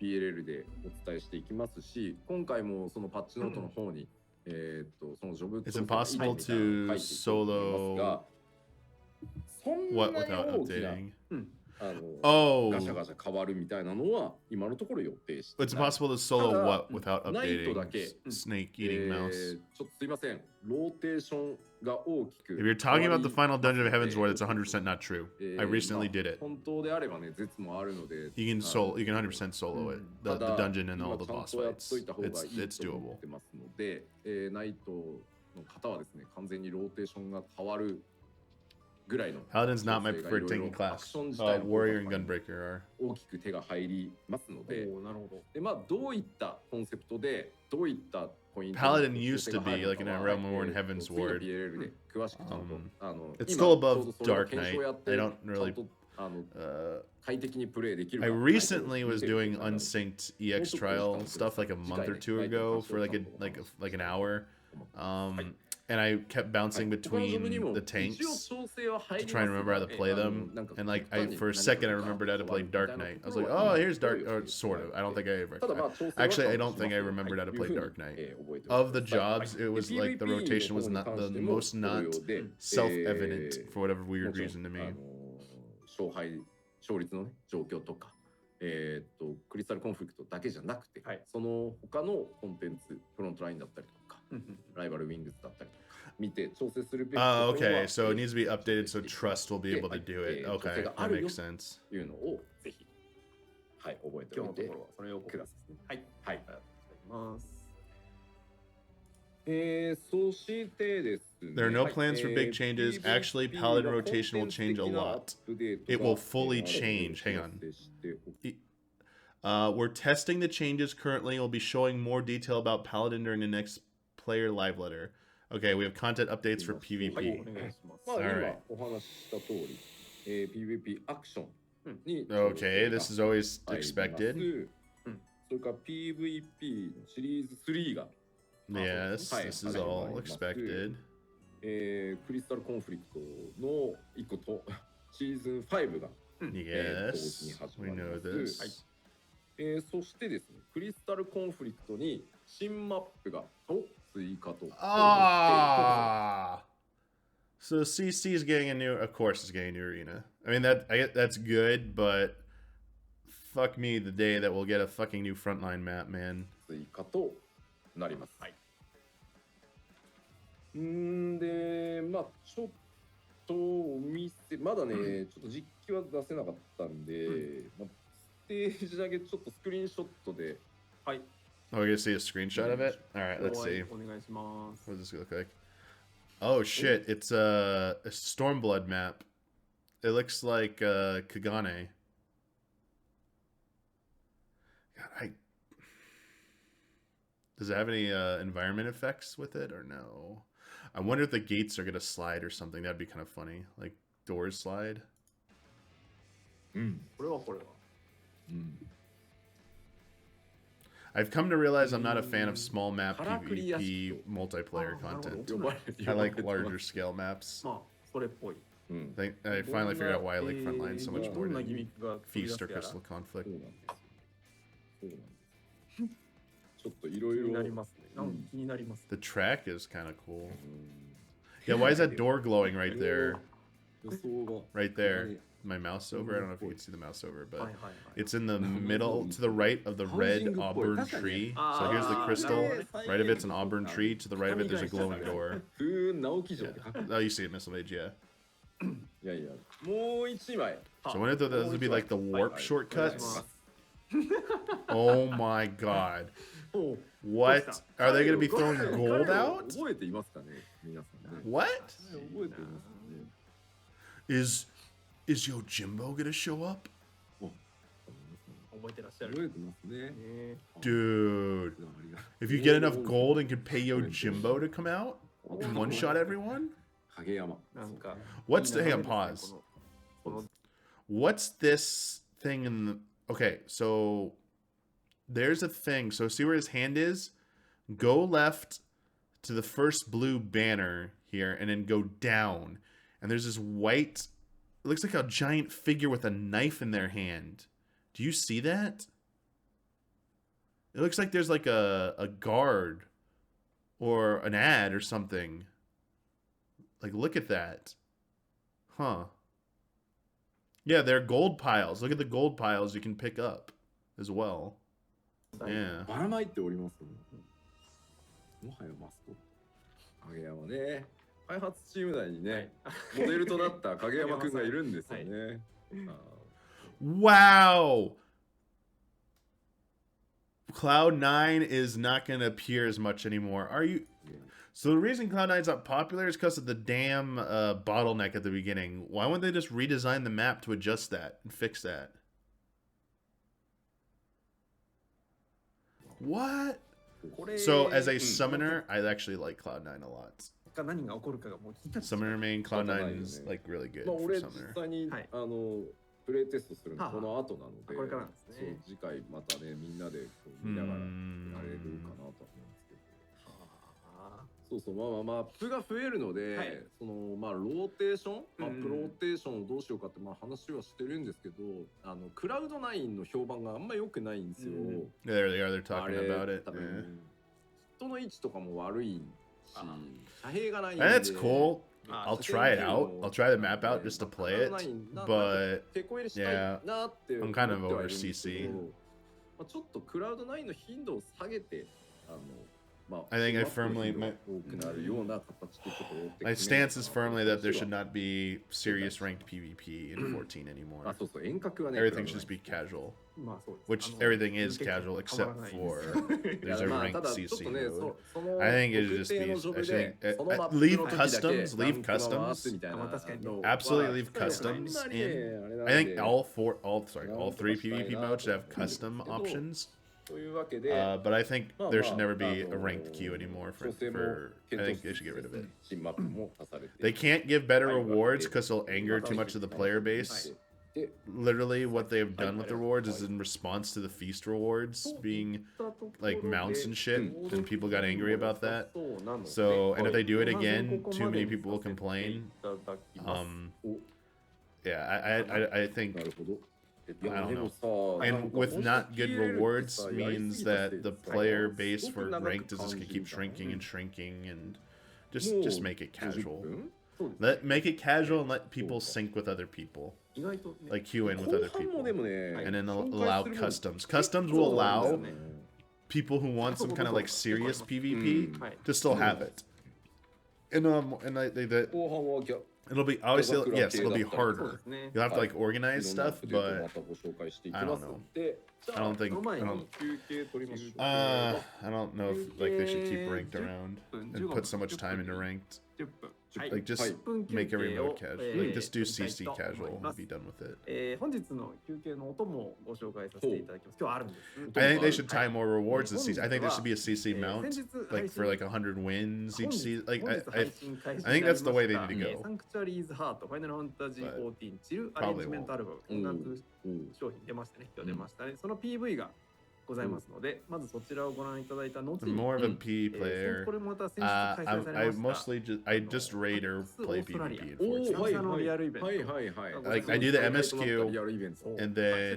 PLL でお伝えしていきますし、今回もそのパッチノートの方に、そのジョブ It's impossible to solo. What without updating? ガシャガシャ変わるみたいなのは今のところ予定して。 It's impossible to solo what without updating? Snake eating mouse. ちょっとすいません。ローテーションが大きく。 If you're talking about the final dungeon of Heaven's Ward, it's 100% not true. I recently did it. 本当であればね、絶もあるので。You can 100% solo it. The dungeon and all the boss fights. It's doable. で、ナイトの方はですね、完全にローテーションが変わる。Paladin's not my preferred tanking class. Warrior and Gunbreaker are. 大きく手が入りますので、でまあどういったコンセプトでどういったポイント Paladin used to be like in a Realm War and Heaven's Ward. 詳しくちゃんとIt's still above Dark Knight. I don't really. 快適にプレイできる I recently was doing unsynced EX trial stuff like a month or two ago for like an hour. And I kept bouncing between the tanks to try and remember how to play them. And like for a second I remembered how to play Dark Knight. I was like, oh, here's Dark, or sort of. I don't think I ever. Actually, I don't think I remembered how to play Dark Knight. Of the jobs, it was like the rotation was not the most not self-evident for whatever weird reason to me. 勝率のね状況とか、クリスタルコンフリクトだけじゃなくて、その他のコンテンツフロントラインだったりとか、ライバルウィングスだったりとか見て調整するべきところは okay, so it needs to be updated so Trust will be able to do it. Okay, that makes sense. いうのをぜひはい覚えておいてください。はいはい。ありがとうございます。そしてですね。 There are no plans for big changes. Actually, Paladin rotation will change a lot. It will fully change. Hang on. We're testing the changes currently. We'll be showing more detail about Paladin during the next player live letter. Okay, we have content updates for はい、 PvP. お願いします。まあ、 Alright. 今お話しした通り、PVP アクションに Okay, this is always 入ります expected. それから PVP のシリーズ3が Yes, はい this is 始ま all ります expected. クリスタルコンフリクトの1個とシーズン5が、Yes, 同時 we に始まり know ます this. そしてですね、クリスタルコンフリクトに新マップが追加と。Ah, so CC is getting a new, of course, it's getting a new arena. I mean that's good, but fuck me the day that we'll get a fucking new frontline map, man. 追加となります。はい。で、まあちょっとお店まだね、ちょっと実機は出せなかったんで、まあ、ステージだけちょっとスクリーンショットで。はい。Oh, we're gonna see a screenshot of it? Alright, let's see. お願いします。 What does this look like? Oh shit, it's a Stormblood map. It looks like Kagane. God, does it have any environment effects with it or no? I wonder if the gates are gonna slide or something. That'd be kind of funny. Like doors slide. これはこれは。I've come to realize I'm not a fan of small map PvP multiplayer content. I like larger scale maps. まあ、それっぽい。 I finally figured out why I like Frontline so much ど more んなギ than ミックが繰り出 Feast す or やら Crystal Conflict. そうなんです。そうなんです。ちょっといろい気になりろ。ますね。なんか気になります。 The track is kind of cool. Yeah, why is that door glowing right there? 予想が。 Right there. My mouse over? I don't know if you can see the mouse over, はい but はいはい。 it's in the middle to the right of the red auburn tree. So here's the crystal. Right of it's an auburn tree. To the right of it, there's a glowing door. 直木城って書く。 Oh, you see it, Missile Mage, yeah. いやいや、もう一枚。 So I wonder if those would be like the warp はい shortcuts. Oh my god. おう What? Are they going to be throwing gold out? 覚えていますかね、皆さんね。 What? 覚えていますかね。 Is Yojimbo going to show up? 覚えてらっしゃる。覚えてますね。Dude. If you get enough gold and can pay Yojimbo to come out and one shot everyone? 影山。なんか。 What's the, hang on, pause. この What's this thing in the, okay, so there's a thing. So see where his hand is? Go left to the first blue banner here and then go down. And there's this white, it looks like a giant figure with a knife in their hand. Do you see that? It looks like there's like a guard or an ad or something. Like, look at that. Huh. Yeah, they're gold piles. Look at the gold piles you can pick up as well. Yeah. ばらまいております。もはやマスコット。影山ね。開発チーム内にね、モデルとなった影山くんがいるんですよね。Wow! Cloud9 is not going to appear as much anymore. Are you... So the reason Cloud9's not popular is because of the damn bottleneck at the beginning. Why wouldn't they just redesign the map to adjust that and fix that? What? So as a summoner, I actually like Cloud9 a lot. 何が起こるかがもう気になってしまう。 Summoner main Cloud9 is like really good まあ for 俺実 summoner. 際にはいプレイテストするのこの後なので、これからなんですね。そう次回またねみんなでこう見ながらやれるかなとは思うんですけど。そうそう、まあマップが増えるので、はいそのまあローテーション、マップローテーションをどうしようかってまあ話はしてるんですけど、クラウド9の評判があんま良くないんですよ。There they are. They're あ talking れ about it. 多 Yeah. 分人の位置とかも悪いし、遮蔽がないんで。 And that's cool. I'll try it out. I'll try the map out just to play it. But 手こ入れしたいなって思 I'm って kind of はい over るんですけ CC. ど、まあちょっとクラウド9の頻度を下げて、まあ I think I マップの firmly- 頻度が多くなるような形でちょっと追って My 決めよう stance か is なと firmly that there 私 should は not be serious ranked PvP in 14 anymore. あ、そうそう、遠隔はね、 Everything should just be casual. まあそうです Which everything is casual except for い there's や a まあ ranked ただちょっ CC とね、 mode. その I think it should 特 just 定 be. のジョ I ブ think でそのマップの leave 時だけ customs. ラ Leave ンクが回す customs. みたいなまあ確かにの Absolutely は leave customs あんまりね in. あれなん I で think all three PvP modes should have custom options. But I think there should never be a ranked queue anymore for I think they should get rid of it. They can't give better rewards because it'll anger too much of the player base. Literally what they've done with the rewards is in response to the feast rewards being like mounts and shit, and people got angry about that. So, and if they do it again, too many people will complain. Yeah, I think, I don't know. And with not good rewards means that the player base for ranked is just gonna keep shrinking and shrinking, and just make it casual. Make it casual and let people sync with other people, like queue in with other people, and then allow customs. Customs will allow people who want some kind of like serious PvP to still have it. And it'll be obviously, yes, it'll be harder. You'll have to like organize stuff, but I don't know. I don't know if like they should keep ranked around and put so much time into ranked. Like just make every mode casual. Like just do CC casual and be done with it. I think they should tie more rewards this season. I think there should be a CC mount, like for like 100 wins each season. Like I think that's the way they need to go. But probably won't. I'm more of a PvE player. I just raid or play PvP, unfortunately. Like I do the MSQ, and then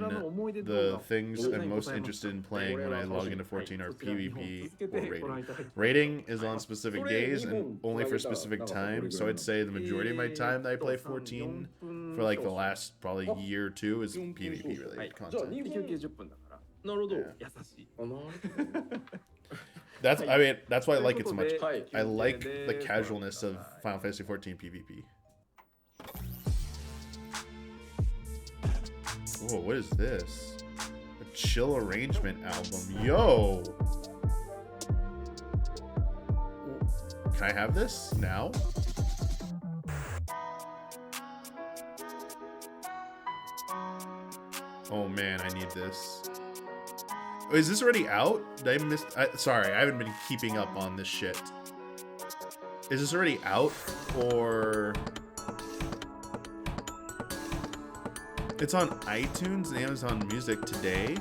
the things I'm most interested in playing when I log into 14 are PvP or raiding. Raiding is on specific days and only for specific time, so I'd say the majority of my time that I play 14 for like the last probably year or two is PvP related content. That's why I like it so much. I like the casualness of Final Fantasy 14 PvP. Whoa, what is this? A chill arrangement album. Yo! Can I have this now? Oh man, I need this. Is this already out? Did I miss? Sorry, I haven't been keeping up on this shit. Is this already out, or it's on iTunes and Amazon Music today?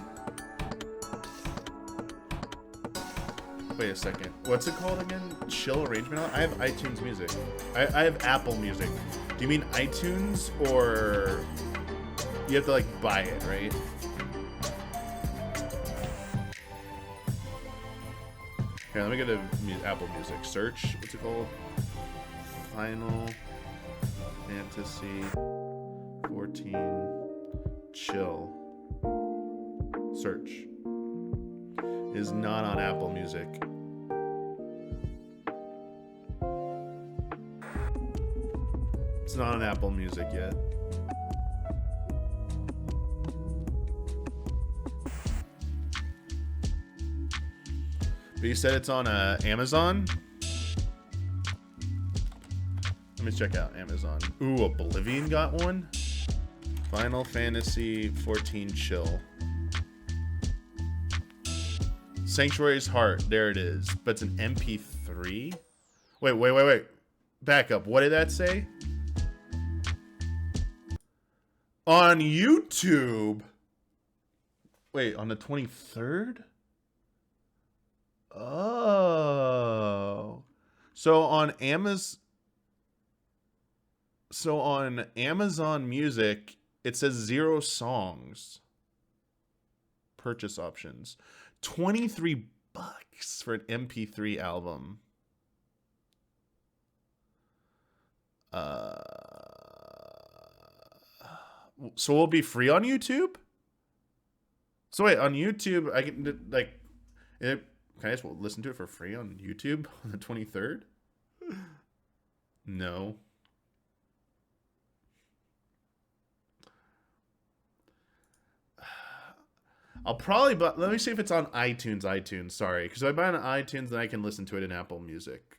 Wait a second. What's it called again? Chill arrangement? I have iTunes Music. I have Apple Music. Do you mean iTunes, or you have to like buy it, right? Here, let me go to Apple Music. Search. What's it called? Final Fantasy 14 Chill. Search. It is not on Apple Music. It's not on Apple Music yet. But you said it's on Amazon? Let me check out Amazon. Ooh, Oblivion got one? Final Fantasy 14 Chill. Sanctuary's Heart. There it is. But it's an MP3? Wait. Back up. What did that say? On YouTube? Wait, on the 23rd? Oh. So on Amazon Music, it says 0 songs. Purchase options. $23 for an MP3 album. So will it be free on YouTube? So wait, on YouTube I can like can I just listen to it for free on YouTube on the 23rd? No. I'll probably, but let me see if it's on iTunes. Sorry, because if I buy it on iTunes, then I can listen to it in Apple Music.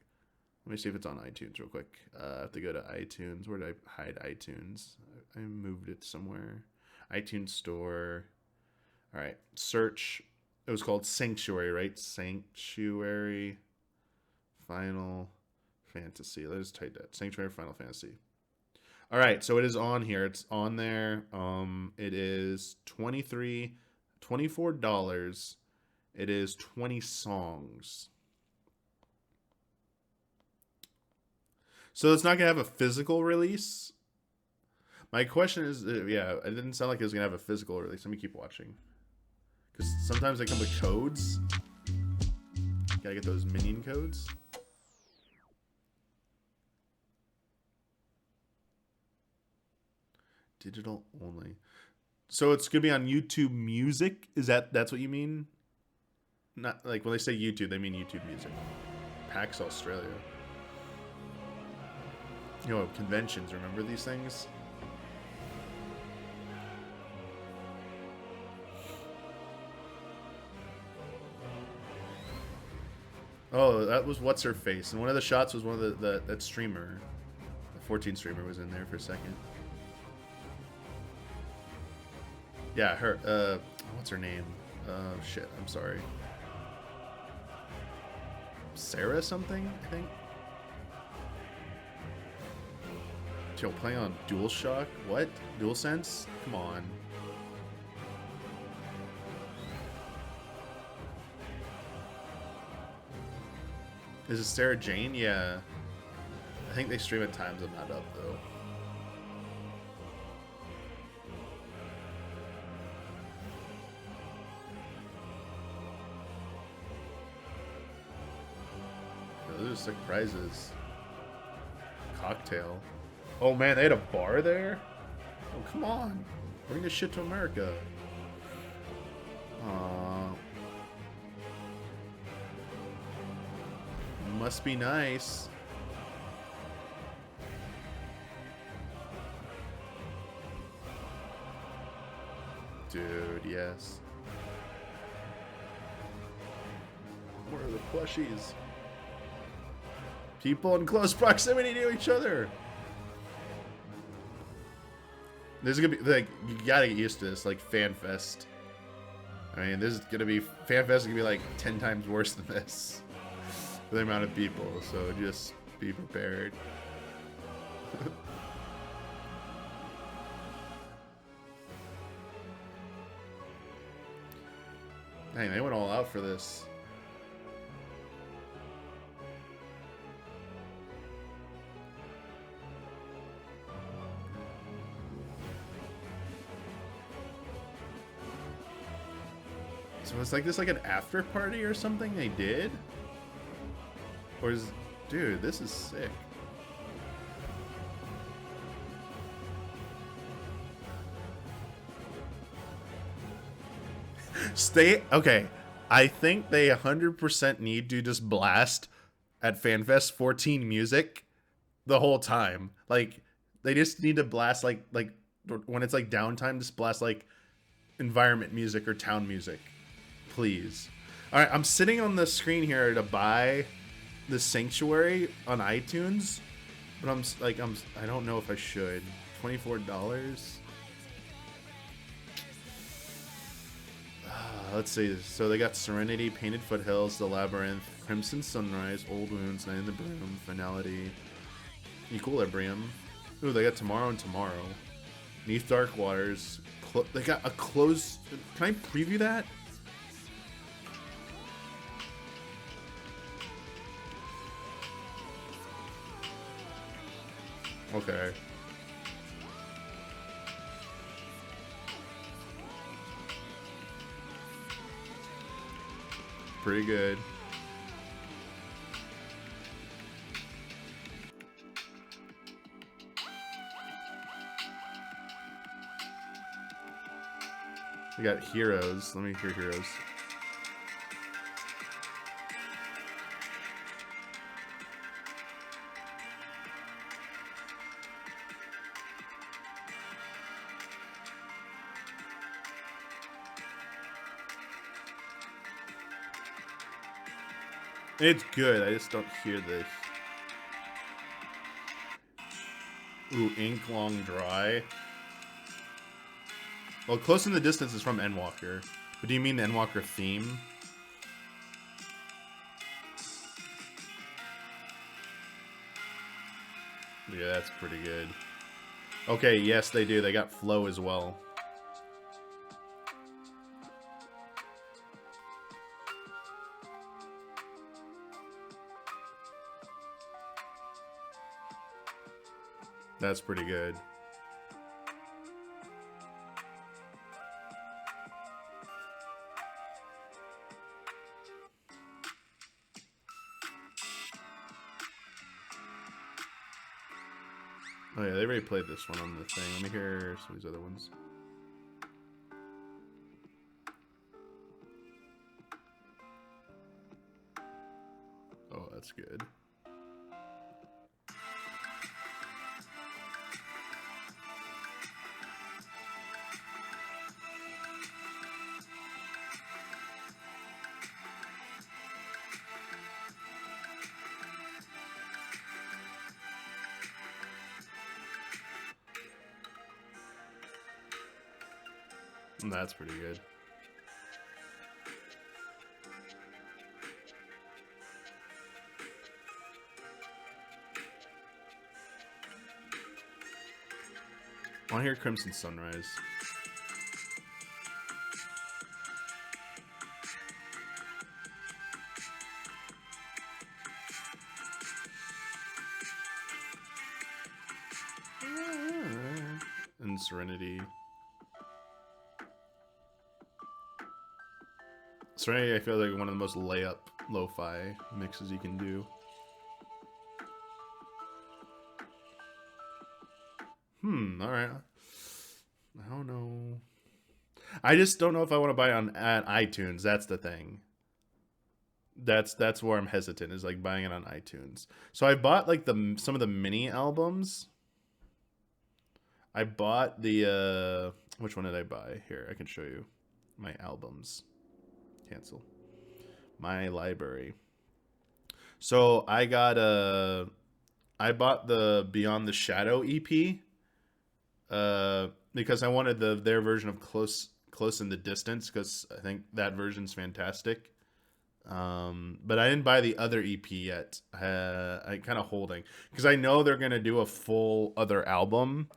Let me see if it's on iTunes real quick. I have to go to iTunes. Where did I hide iTunes? I moved it somewhere. iTunes Store. All right, search It was called Sanctuary, right? Sanctuary Final Fantasy. Let's type that. Sanctuary Final Fantasy. All right, so it is on here. It's on there. It is $24. It is 20 songs. So it's not gonna have a physical release. My question is, yeah, it didn't sound like it was gonna have a physical release. Let me keep watching, because sometimes they come with codes. Gotta get those minion codes. Digital only. So it's gonna be on YouTube Music. That's what you mean? Not like when they say YouTube, they mean YouTube Music. PAX Australia. You know, conventions. Remember these things? Oh, that was what's her face, and one of the shots was one of that streamer, the 14 streamer was in there for a second. Yeah, her. What's her name? Shit. I'm sorry. Sarah something, I think. Yo, playing on DualShock? What? DualSense? Come on. Is it Sarah Jane? Yeah. I think they stream at times. I'm not up though. Those are sick prizes. Cocktail. Oh man, they had a bar there? Oh, come on. Bring this shit to America. Must be nice. Dude, yes. Where are the plushies? People in close proximity to each other. This is gonna be like, you gotta get used to this, like FanFest. I mean, this is gonna be, FanFest is gonna be like 10 times worse than this for the amount of people, so just be prepared. Dang, they went all out for this. So it's like this, like an after party or something they did? Or is, dude, this is sick. Okay, I think they 100% need to just blast at FanFest 14 music the whole time. Like, they just need to blast like when it's like downtime, just blast like environment music or town music. Please. All right, I'm sitting on the screen here to buy the Sanctuary on iTunes, but I don't know if I should. $24. Let's see. So they got Serenity, Painted Foothills, The Labyrinth, Crimson Sunrise, Old Wounds, Night in the Broom, Finality. Equilibrium. Ooh, they got Tomorrow and Tomorrow. Neath Dark Waters. They got a close. Can I preview that? Okay. Pretty good. We got Heroes. Let me hear Heroes. It's good. I just don't hear this. Ooh, Ink Long Dry. Well, Close in the Distance is from Endwalker. But do you mean the Endwalker theme? Yeah, that's pretty good. Okay, yes, they do. They got flow as well. That's pretty good. Oh yeah, they already played this one on the thing. Let me hear some of these other ones. Oh, that's good. That's pretty good. I want to hear Crimson Sunrise. And Serenity. Serenity, I feel like one of the most layup lo-fi mixes you can do. Alright. I don't know. I just don't know if I want to buy it at iTunes. That's the thing. That's where I'm hesitant, is like buying it on iTunes. So I bought like some of the mini albums. I bought the which one did I buy? Here, I can show you my albums. Cancel. My library. So I got I bought the Beyond the Shadow EP because I wanted their version of Close in the Distance, because I think that version's fantastic. But I didn't buy the other EP yet. I kind of holding because I know they're gonna do a full other album,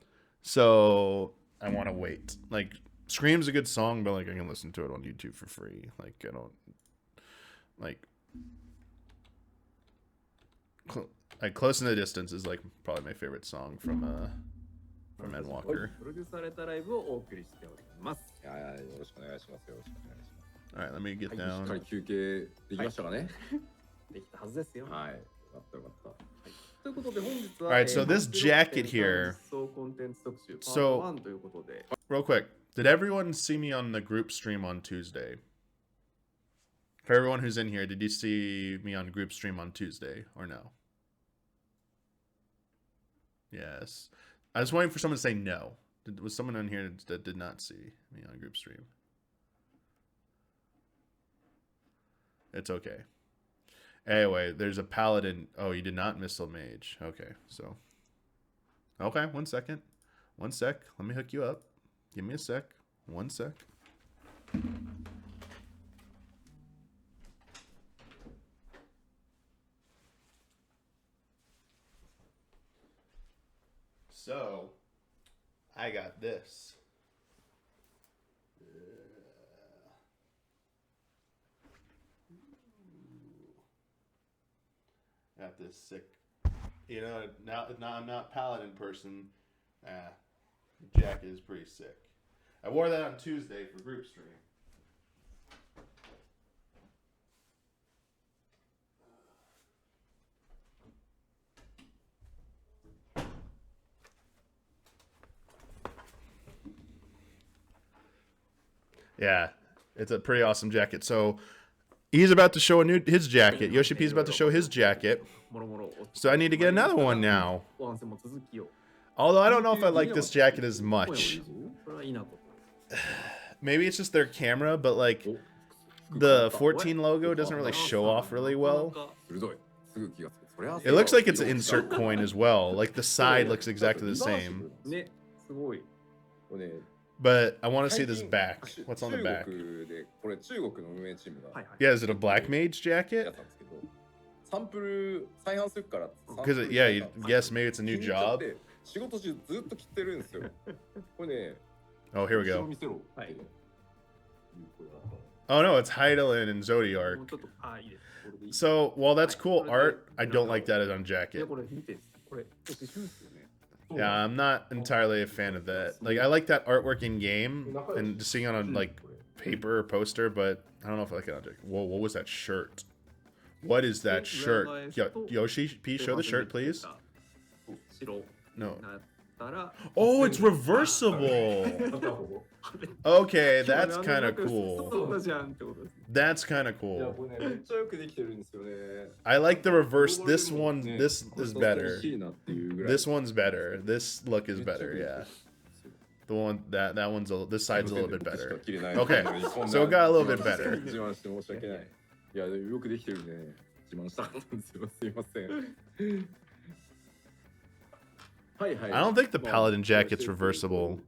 so I want to wait. Like, Scream's a good song, but like I can listen to it on YouTube for free. Like, I don't like Close in the Distance is like probably my favorite song from Endwalker. All right, let me get down. All right, so this jacket here. So, real quick, did everyone see me on the group stream on Tuesday? For everyone who's in here, did you see me on group stream on Tuesday or no? Yes. I was waiting for someone to say no. Was someone on here that did not see me on group stream? It's okay. Anyway, there's a paladin. Oh, you did not missile mage. Okay, so. Okay, 1 second. 1 sec. Let me hook you up. Give me a sec. 1 sec. So, I got this. Got this sick. You know, now I'm not paladin person. The jacket is pretty sick. I wore that on Tuesday for group stream. Yeah, it's a pretty awesome jacket. So he's about to show his jacket. Yoshi P's about to show his jacket. So I need to get another one now. Although I don't know if I like this jacket as much. Maybe it's just their camera, but like the 14 logo doesn't really show off really well. It looks like it's an insert coin as well. Like the side looks exactly the same. But I want to see this back. What's on the back? Yeah, is it a black mage jacket? Because yeah, you guess maybe it's a new job. Oh, here we go. Oh no, it's Heidelin and Zodiark. So while that's cool art, I don't like that on jacket. Yeah, I'm not entirely a fan of that. Like, I like that artwork in game and just seeing it on like paper or poster, but I don't know if I like it on jacket. Whoa, what was that shirt? What is that shirt? Yoshi, P, show the shirt, please. No. Oh, it's reversible. Okay, that's kind of cool. That's kind of cool. I like the reverse. This is better. This one's better. This look is better. Yeah. The one that one's this side's a little bit better. Okay, so it got a little bit better. I don't think the Paladin jacket's reversible.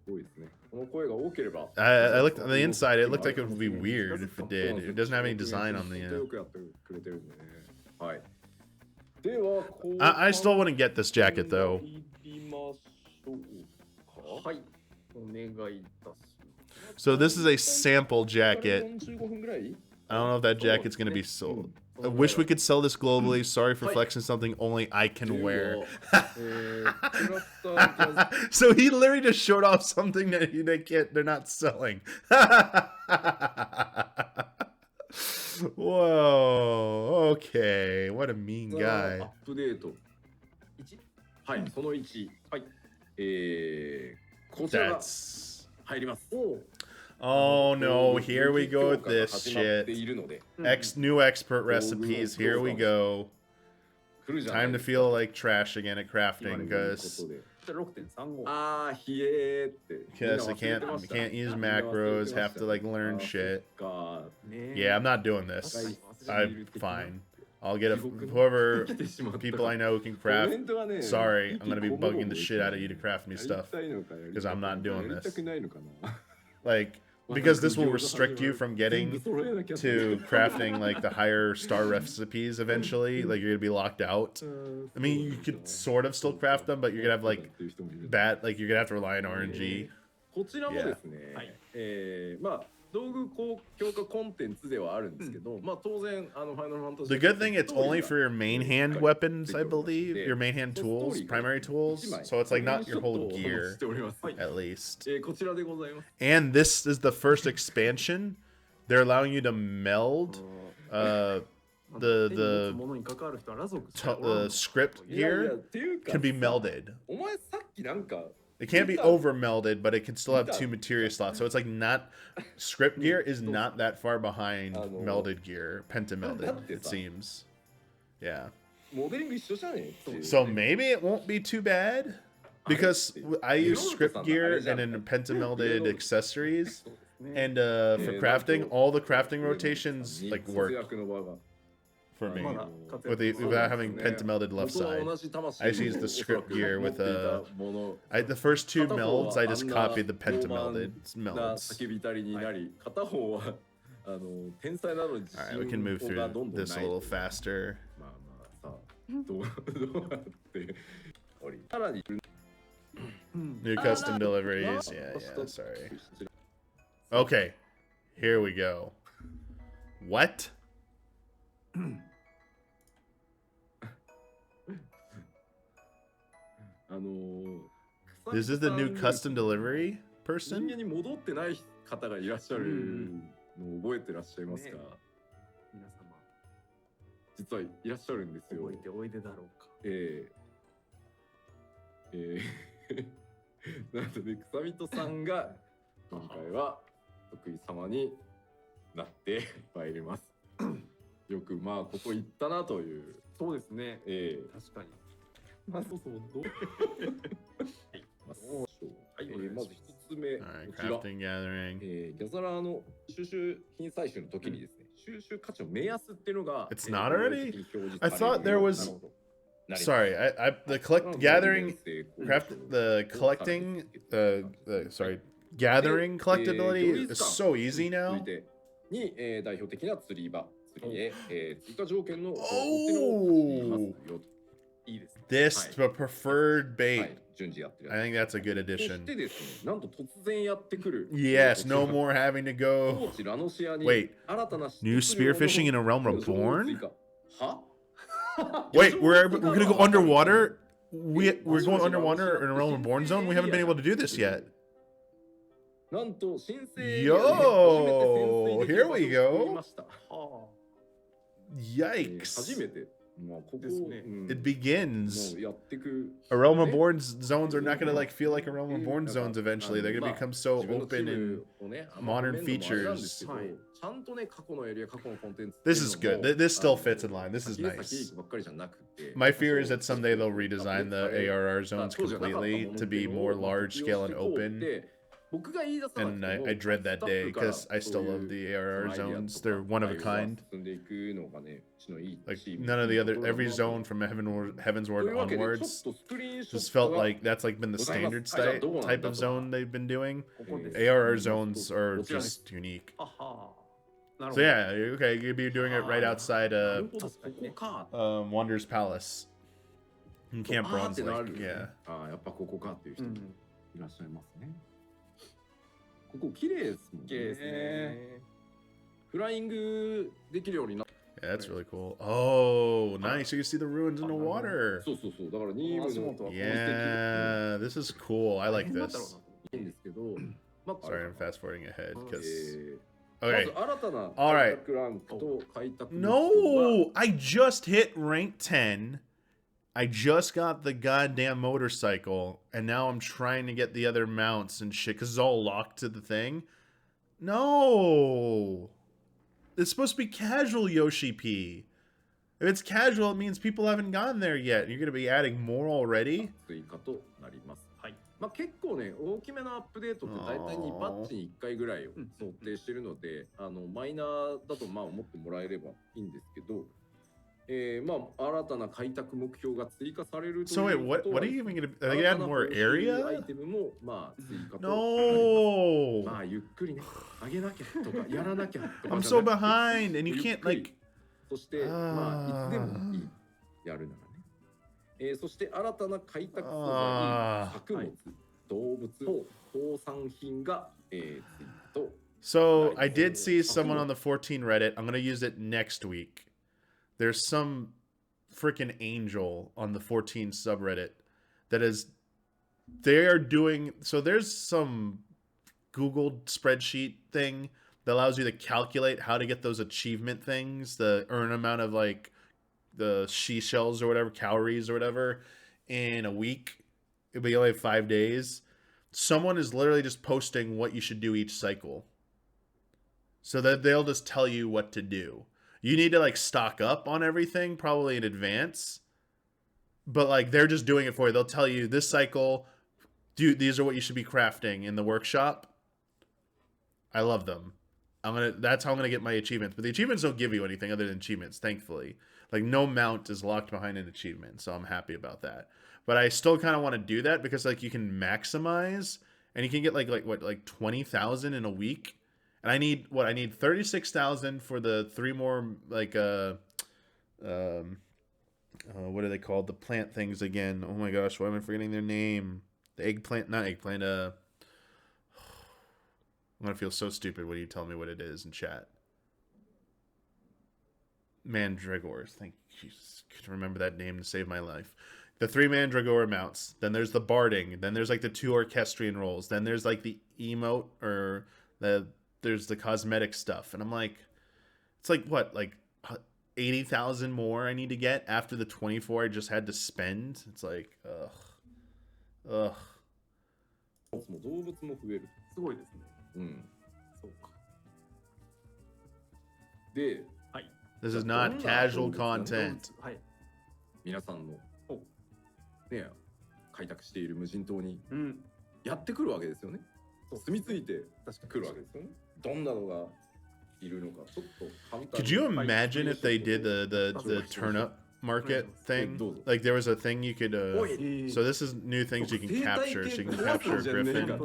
I looked on the inside. It looked like it would be weird if it did. It doesn't have any design on the. I still wouldn't get this jacket though. So this is a sample jacket. I don't know if that jacket's gonna be sold. I wish we could sell this globally. Sorry for flexing something only I can wear. So he literally just showed off something that they're not selling. Whoa. Okay. What a mean guy. That's... Oh no, here we go with this shit. New expert recipes, here we go. Time to feel like trash again at crafting, because I can't use macros, have to like learn shit. Yeah, I'm not doing this. I'm fine. I'll get whoever people I know who can craft. Sorry, I'm gonna be bugging the shit out of you to craft me stuff, because I'm not doing this. Like, because this will restrict you from getting to crafting like the higher star recipes eventually. Like, you're gonna be locked out. I mean, you could sort of still craft them, but you're gonna have like you're gonna have to rely on RNG. Yeah. 道具強化コンテンツではあるんですけど、まあ当然ファイナルファンタジー The good thing it's only for your main hand weapons, I believe, your main hand tools, primary tools. So it's like not your whole gear, at least. こちらでございます。And this is the first expansion. They're allowing you to meld the script here can be melded. お前さっきなんか It can't be over melded, but it can still have 2 materia slots. So it's like not script gear is not that far behind melded gear, pentamelded, it seems. Yeah. So maybe it won't be too bad, because I use script gear and in pentamelded accessories, and for crafting, all the crafting rotations like work. For me, without having pentamelded left side. I just used the script gear with the first 2 melds, I just copied the pentamelded melds. Alright, we can move through this a little faster. New custom deliveries, yeah, sorry. Okay, here we go. What? This is the new custom delivery person? 人間に戻ってない方がいらっしゃるのを覚えてらっしゃいますか？皆様実はいらっしゃるんですよ。覚えておいでだろうか。なので草人さんが今回は得意様になって参ります。よくまあここ行ったなという。そうですね。確かに。まずそうどう。はい。まず一つ目こちら。ギャザラーの収集品採取の時にですね、収集価値の目安っていうのが。It's not already? I thought there was. Sorry, the collecting, sorry, gathering collectability is so easy 続 now. いてに、代表的な釣り場、釣りへ、追加条件の Oh! よと。いいですね。 This the preferred は bait. い、順次やってる。 I think that's a good そし addition. てですね、なんと突然やってくる。 Yes, no more having to go. 高知ラノシアに Wait, 新たな new spearfishing in a realm の情報を追 reborn? 加。は Wait, we're gonna go underwater? We're going underwater in a realm reborn zone? We haven't been able to do this yet. なんと新生エ Yo, リアで初めて潜水できる here we 場所を go. 作りました。 Yikes. 初めて、まあ、ここ、ですね。It begins. もうやってく A realm reborn zones are not gonna like feel like a realm reborn zones eventually. They're gonna become so 自分の open チー and ムをね、 modern まとめるのもあれなんですけど、features ちゃんとね、過去のエリア、過去のコンテンツ this is っていう good. のも This still fits in line. This is 先へ先へ nice. 行くばっかりじゃなくて My fear is that someday they'll redesign the ARR zones 当時はなかったもの completely って to い be うのを more large scale and 活用してこうっ open. て僕が言い出さなく And ても I dread that day スタッフから because I still love the ARR そのアイデア zones. とか They're one of a 対応が kind. 進んでいくのがね、うちのいい Like チーム none of the other という every ことだな zone from Heaven's と Word いうわけでちょっ onwards とスクリーンショ just ッ felt トが like that's like been the standard type of zone they've been doing. ここです。 ARR zones are こちらです。 just unique. あは。なる So ほど。 yeah, okay, you'd be doing it right outside なるほど、ここか。 Wander's Palace. In Camp あーっ Bronze てな Lake, るよね yeah. あーやっぱここかっていう人うん。いらっしゃいますね。ここ綺麗ですもんね。綺麗ですね。フライングできるようになっ Yeah, that's really cool. Oh, nice. You can see the ruins in the water. そうそうそう。だからニームの足元は Yeah, this is cool. I like 大変だったろ this. ういいんですけど、まあ、 Sorry, I'm fast forwarding ahead because. ま Okay. ず新たな All right. 開拓ランクと開拓目標 No, I just hit rank 10. I just got the goddamn motorcycle, and now I'm trying to get the other mounts and shit because it's all locked to the thing. No. It's supposed to be casual Yoshi P. If it's casual, it means people haven't gotten there yet. You're going to be adding more already? 追加となります。はい。まあ、結構ね、大きめのアップデートって大体2パッチに1回ぐらいをうん想定してるので、マイナーだとまあ思ってもらえればいいんですけど、まあ、新たな開拓目標が追加されると So い wait, う what ことは what are you even going to... Are they going to add more アイ area? テムもまあ追加となります。 No. まあ、ゆっくりね、あげなきゃとか、やらなきゃとか I'm じゃ so なくて behind, and you ゆっ can't くり like... そして、まあ、いつでもいい。やるならね。そして、新たな開拓素材、作物、動物、鉱産品が、追加と。 So I did see someone on the 14 Reddit. I'm gonna use it next week. There's some freaking angel on the 14 subreddit that is they are doing so there's some Google spreadsheet thing that allows you to calculate how to get those achievement things, the earn amount of like the she shells or whatever, calories or whatever in a week. It'll be only 5 days. Someone is literally just posting what you should do each cycle. So that they'll just tell you what to do. You need to like stock up on everything probably in advance. But like they're just doing it for you. They'll tell you this cycle, these are what you should be crafting in the workshop. I love them. That's how I'm gonna get my achievements. But the achievements don't give you anything other than achievements, thankfully. Like no mount is locked behind an achievement, so I'm happy about that. But I still kind of want to do that because like you can maximize and you can get like 20,000 in a week. And I need 36,000 for the 3 more like what are they called? The plant things again. Oh my gosh, why am I forgetting their name? The eggplant, not eggplant, I'm gonna feel so stupid when you tell me what it is in chat. Mandragores. Thank you. Could remember that name to save my life. The 3 Mandragora mounts. Then there's the barding. Then there's like the 2 orchestrion rolls. Then there's like the emote or there's the cosmetic stuff. And I'm like, it's like what, like 80,000 more I need to get after the 24 I just had to spend. It's like, ugh. 動物も増える。すごいですね。うん。そうか。で、はい。 This is not casual content. はい。皆さんのね、開拓している無人島にうん。やってくるわけですよね。住み着いて確かにくるわけですよね。どんなのがいるのかちょっと簡単に。 Could you imagine if they did the turnip market thing. Like there was a thing you could. So this is new things you can capture. So you can capture a griffin.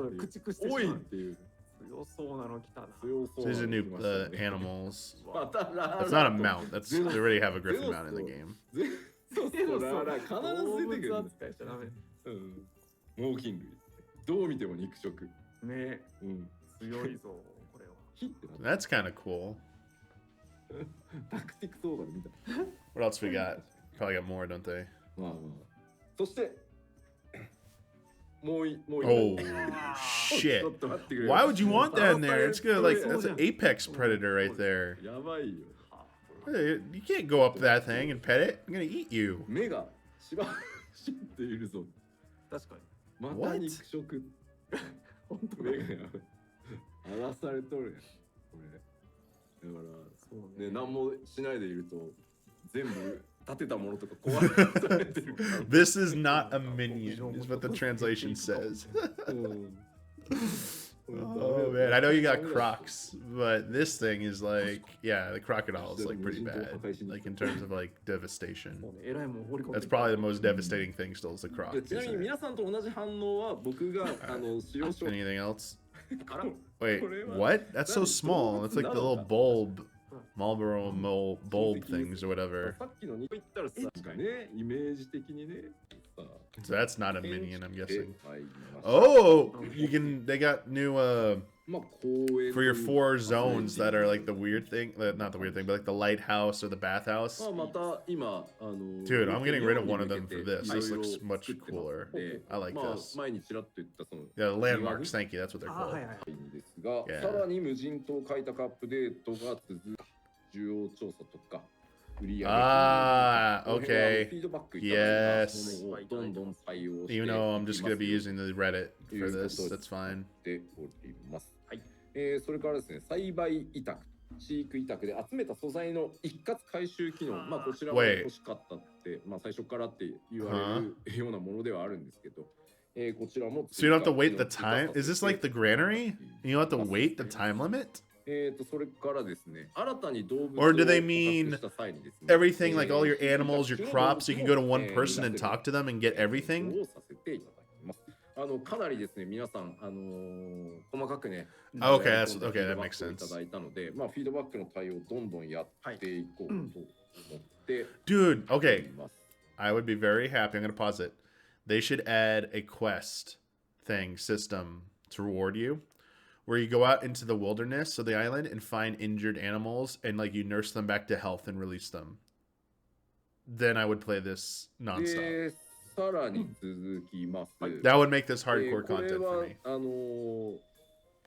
So these are new animals. That's not a mount. That's they already have a griffin mount in the game. そうそうだから必ず出てくる。うん。猛禽類。どう見ても肉食。ね。うん。強いぞこれは。That's kind of cool. タクティクスオーバーで見た。What else we got? Probably got more, don't they? まあまあ。そしてもう一。Oh shit! Why would you want that in there? It's gonna like that's an apex predator right there. やばいよ。You can't go up to that thing and pet it. I'm gonna eat you. 目が縛っているぞ。確かに。また肉食。本当目が荒らされとるやん。これ。だから、ね、何もしないでいると全部立てたものとか壊されてるから。This is not a minion, is what the translation says. Oh man, I know you got crocs, but this thing is like, yeah, the crocodile is like pretty bad, like in terms of like devastation. That's probably the most devastating thing still is the croc. Anything else? Wait, what? That's so small. It's like the little bulb, Marlboro bulb things or whatever. So that's not a minion, I'm guessing. Oh, you can. They got new for your 4 zones that are like the weird thing, not the weird thing, but like the lighthouse or the bathhouse. Dude, I'm getting rid of one of them for this. This looks much cooler. I like this. Yeah, the landmarks. Thank you. That's what they're called. Yeah. Ah, okay. Yes. Even though I'm just going to be using the Reddit for this, that's fine. それからですね、栽培委託、飼育委託で集めた素材の一括回収機能、まあこちらも欲しかったって、まあ最初からって言われるようなものではあるんですけど、こちらも。So you don't have to wait the time? Is this like the granary? You don't have to wait the time limit? それからですね、新たに動物 Or do they mean everything, like all your animals, your crops, you can go to one person and talk to them and get everything? かなりですね、皆さん、細かくね、Okay, that makes sense. いただいたので、まあ、フィードバックの対応をどんどんやっていこうと思って。Dude, okay. I would be very happy. I'm going to pause it. They should add a quest thing system to reward you, where you go out into the wilderness of the island and find injured animals and like you nurse them back to health and release them. Then I would play this nonstop. さらに続きます。That would make this hardcore content for me.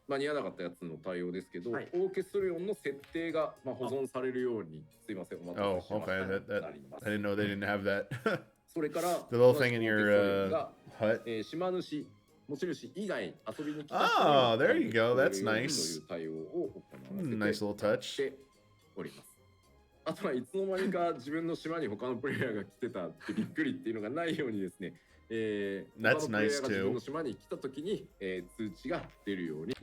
間に合わなかったやつの対応ですけど、オーケストレオンの設定が保存されるように、すいません、お待たせしました。Oh, okay. I didn't know they didn't have that. それから、the little thing in your hut. 島主、持ち主以外遊びに来た Oh, there you go. That's nice. という対応を行わせて Nice little touch. おります。あとはいつの間にか自分の島に他のプレイヤーが来てたってびっくりっていうのがないようにですね、That's nice too. 自分の島に来た時に、通知が出るように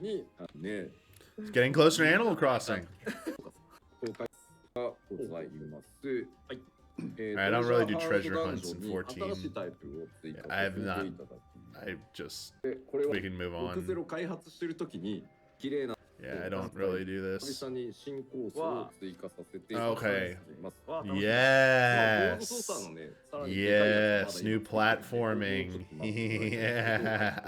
ね。It's getting closer to Animal Crossing. 公開がございます。はい。I don't really do treasure hunts in 14. 新しいタイプを追加 I させ have ていた not. だきます。I just これは we can move 僕ゼ on. ロ開発してる時に綺麗な Yeah, I don't really do 久 this. 々に新コースを追加させていただきます。 Yes. Yes. New platforming. Yeah.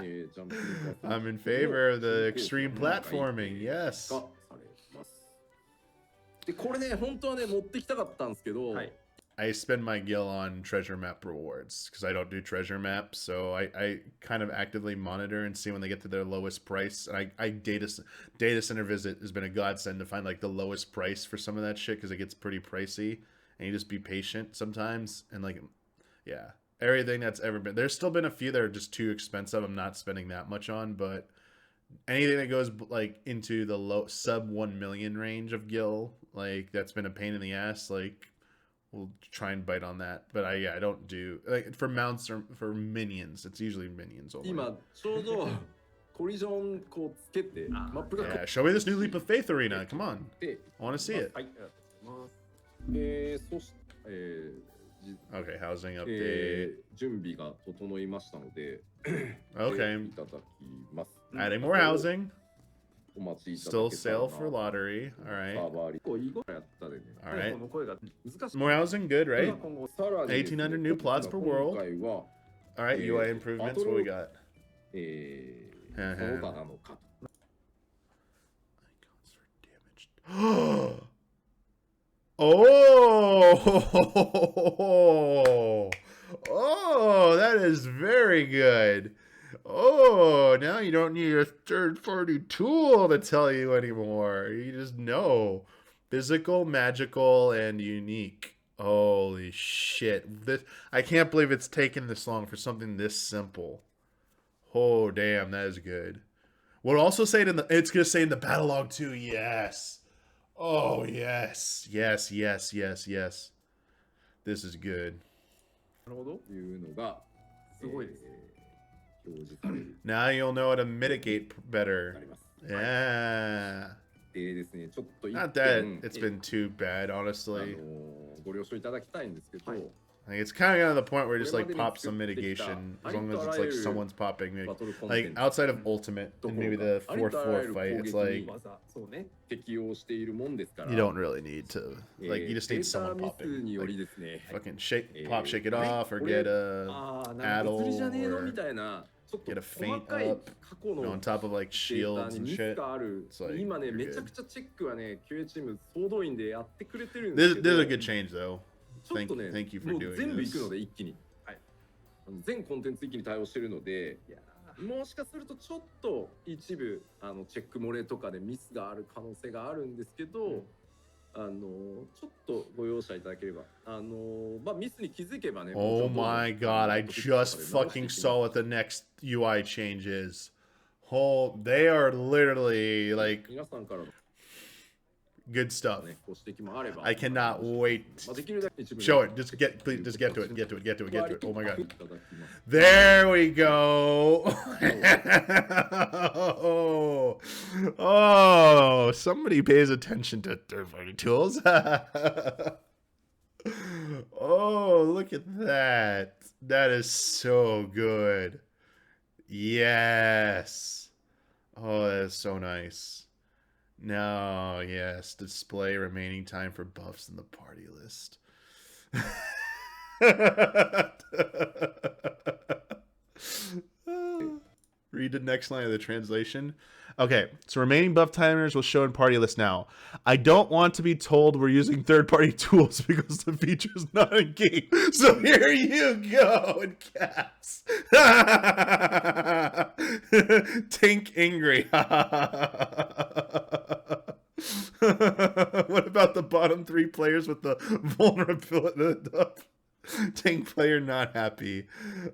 I'm in favor of the extreme platforming. Yes. がされます。で、これね、本当はね、持ってきたかったんですけど、I spend my gil on treasure map rewards because I don't do treasure maps, so I kind of actively monitor and see when they get to their lowest price. And I data center visit has been a godsend to find like the lowest price for some of that shit because it gets pretty pricey, and you just be patient sometimes. And like, yeah, everything that's ever been, there's still been a few that are just too expensive. I'm not spending that much on, but anything that goes like into the low sub 1 million range of gil, like that's been a pain in the ass. Like, we'll try and bite on that, but I don't do like for mounts or for minions. It's usually minions only. 今ちょうどコリジョンこうつけてマップが Yeah, show me this new Leap of Faith arena. Come on, I want to see it. はい。そして、Okay, housing update. 準備が整いましたので、Okay. いただきます。 Adding more housing. お待ちいただ Still けたらな sale for lottery. サ Alright. ーバーリこういいことやったでね。 Alright. この声が難しい。 More housing, good, これ right? は今後さらにですね1800 new plots per 今 world. 回は、 Alright, UI improvements. What we got? その他なのかと。Oh, oh, that is very good. Oh, now you don't need a third-party tool to tell you anymore. You just know. Physical, magical, and unique. Holy shit. This, I can't believe it's taken this long for something this simple. Oh, damn, that is good. We'll also say it in the, it's going to say in the battle log too, yes. Oh, yes. Yes, yes, yes, yes. This is good. なるほど。いうのがすごいです。表示される Now you'll know how to mitigate と better. なります。 Yeah. でですね、ちょっと一 Not 点 that it's been too bad, honestly. ご了承いただきたいんですけど、はい Like, it's kind of to the point where just like pop some mitigation as long as it's like someone's popping. バトルコンテン Like ツ outside of Ultimate and maybe the 4-4 fight, it's like 技、そうね。適用しているもんですから、 you don't really need to. Like you just デ need ータ someone ミス popping. によ Like, りですね、 fucking shake, pop, shake it あれ off, or これ get a ああ、なるほ addle 釣りじゃねえの or みたいな、ちょっと get a 細 feint かい up, 過去 you know, の on top of like デー shields タに and ミス shit. がある It's like, 今ね you're めちゃくちゃチェックはね QA チーム総動員でやってくれてるんで This, すけ this is ど a good change though. ちょっとね Thank you for もう doing 全部いくの this. で一気に、はい全コンテンツ一気に対応してるのでいやもしかするとちょっと一部チェック漏れとかでミスがある可能性があるんですけど、ちょっとご容赦いただければまあミスに気づけばね Oh my god, I just fucking saw what the next UI change is. Oh, they are literally like 皆さんからの good stuff. ねご指摘もあれば I cannot wait. まあできるだけ一部 Show it. Just get please just get to it. Get to it. Get to it. Get to it. Oh my い god. ただきます There we go. Oh, oh, somebody pays attention to third-party tools. Oh, look at that. That is so good. Yes. Oh, that is so nice. No, yes. Display remaining time for buffs in the party list. Read the next line of the translation. Okay, so remaining buff timers will show in party list now. I don't want to be told we're using third-party tools because the feature is not in game. So here you go in caps. Tink angry. What about the bottom three players with the vulnerability? Tank player not happy.